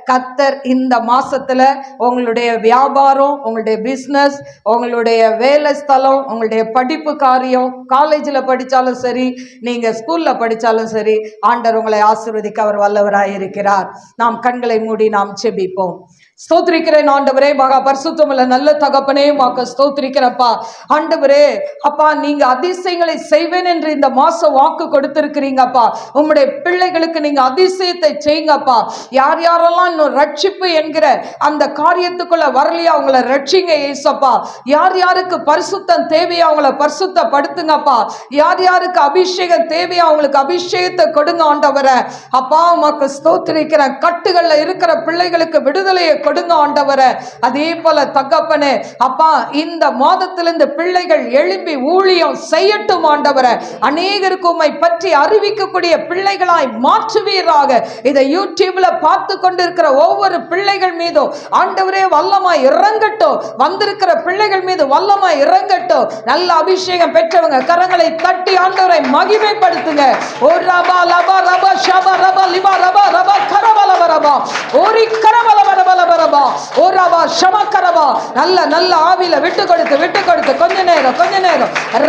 கர்த்தர் இந்த மாசத்துல உங்களுடைய வியாபாரம், உங்களுடைய பிசினஸ், உங்களுடைய வேலை ஸ்தலம், உங்களுடைய படிப்பு காரியம், காலேஜில் படித்தாலும் சரி, நீங்க ஸ்கூல்ல படித்தாலும் சரி, ஆண்டவர் உங்களை ஆசீர்வதிக்க அவர் வல்லவராய் இருக்கிறார். நாம் கண்களை மூடி நாம் செபிப்போம். ஸ்தோத்திரிக்கிறேன் ஆண்டவரே, மகா பரிசுத்தமுள்ள நல்ல தகப்பனே, உமக்கு ஸ்தோத்திரிக்கிறப்பா. ஆண்டவரே அப்பா, நீங்க அதிசயங்களை செய்வேன் என்று இந்த மாசம் வாக்கு கொடுத்திருக்கிறீங்கப்பா. உம்முடைய பிள்ளைகளுக்கு நீங்க அதிசயத்தை செய்யுங்கப்பா. யார் யாரெல்லாம் இன்னும் ரட்சிப்பு என்கிற அந்த காரியத்துக்குள்ள வரலையா அவங்கள ரட்சிங்க ஏசப்பா. யார் யாருக்கு பரிசுத்தம் தேவையா அவங்கள பரிசுத்தப்படுத்துங்கப்பா. யார் யாருக்கு அபிஷேகம் தேவையா அவங்களுக்கு அபிஷேகத்தை கொடுங்க ஆண்டவரே. அப்பா உமக்கு ஸ்தோத்திரிக்கிறேன். கட்டுகள்ல இருக்கிற பிள்ளைகளுக்கு விடுதலையை கொடுங்க ஆண்டவரே. அதே போல தகப்பனே அப்பா, இந்த மாதத்திலிருந்து பிள்ளைகள் எழும்பி ஊழியம் செய்யட்டும் ஆண்டவரே. அநேகருக்கு உம்மை பற்றி அறிவிக்கக்கூடிய பிள்ளைகளாய் மாற்றுவீராக. இதை யூடியூப்ல பார்த்து கொண்டிருக்கிற ஒவ்வொரு பிள்ளைகள் மீதும் ஆண்டவரே வல்லமாய் இறங்கட்டும். வந்திருக்கிற பிள்ளைகள் மீது வல்லமாய் இறங்கட்டும். நல்ல அபிஷேகம் பெற்றவங்க கரங்களை தட்டி ஆண்டவரை மகிமைப்படுத்துங்க. ஓ ரபா லபா ரபா ஷபா ரபா லிபா ரபா ரபா கரபல ரபா ஓரி கரபல ரபா ரபா ஓ ரபா ஷமா கரபா. நல்ல நல்ல ஆவில விட்டு கொடுத்து கொஞ்ச நேரம்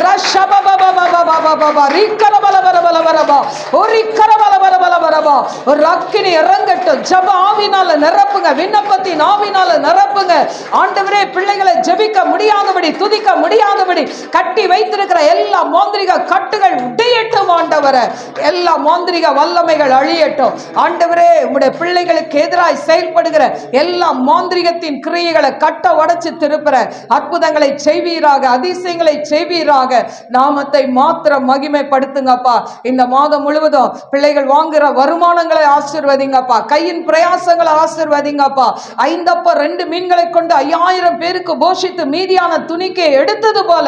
ரஷபா பபா பபா பபா பபா ரி கரபல ரபா ஓரி கரபல ரபா. ஒரு அக்கினி இறங்கட்டும். ஜெப ஆவினால நிரப்புங்க, விண்ணப்பத்தின் ஆவினால நிரப்புங்க ஆண்டவரே. பிள்ளைகளை ஜெபிக்க முடியாதபடி, துதிக்க முடியாதபடி கட்டி வைத்திருக்கிற எல்லா மாந்திரிக கட்டுகள் உடையட்டும் ஆண்டவரே. எல்லா மாந்திரிக வல்லமைகள் அழியட்டும் ஆண்டவரே. உம்முடைய பிள்ளைகளுக்கு எதிராய் செயல்படுகிற எல்லா மாந்திரிகத்தின் கிரியைகளை கட்ட உடைச்சு திருப்புற அற்புதங்களை செய்வீராக, அதிசயங்களை செய்வீராக. நாமத்தை மாத்திரம் மகிமைப்படுத்துங்கப்பா. இந்த மாதம் முழுவதும் பிள்ளைகள் வாங்குற வருமானங்களை ஆசீர்வதிங்கப்பா. கையின் பிரயாசங்களை ஆசீர்வதிங்கப்பா. 5 அப்ப 2 மீன்களை கொண்டு 5000 பேருக்கு போஷித்து மீதியான துணிக்கை எடுத்தது போல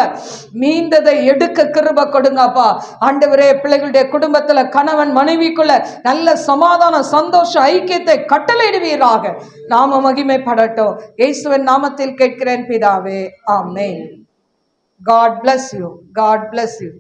மீந்ததை எடுக்க கிருபை கொடுங்கப்பா ஆண்டவரே. பிள்ளைகளுடைய குடும்பத்துல கணவன் மனைவிக்குள்ள நல்ல சமாதான சந்தோஷ ஐக்கியத்தை கட்டளையிடுவீராக. நாம மகிமைப்படட்டும். இயேசுவின் நாமத்தில் கேட்கிறேன் பிதாவே, ஆமென். God bless you. God bless you.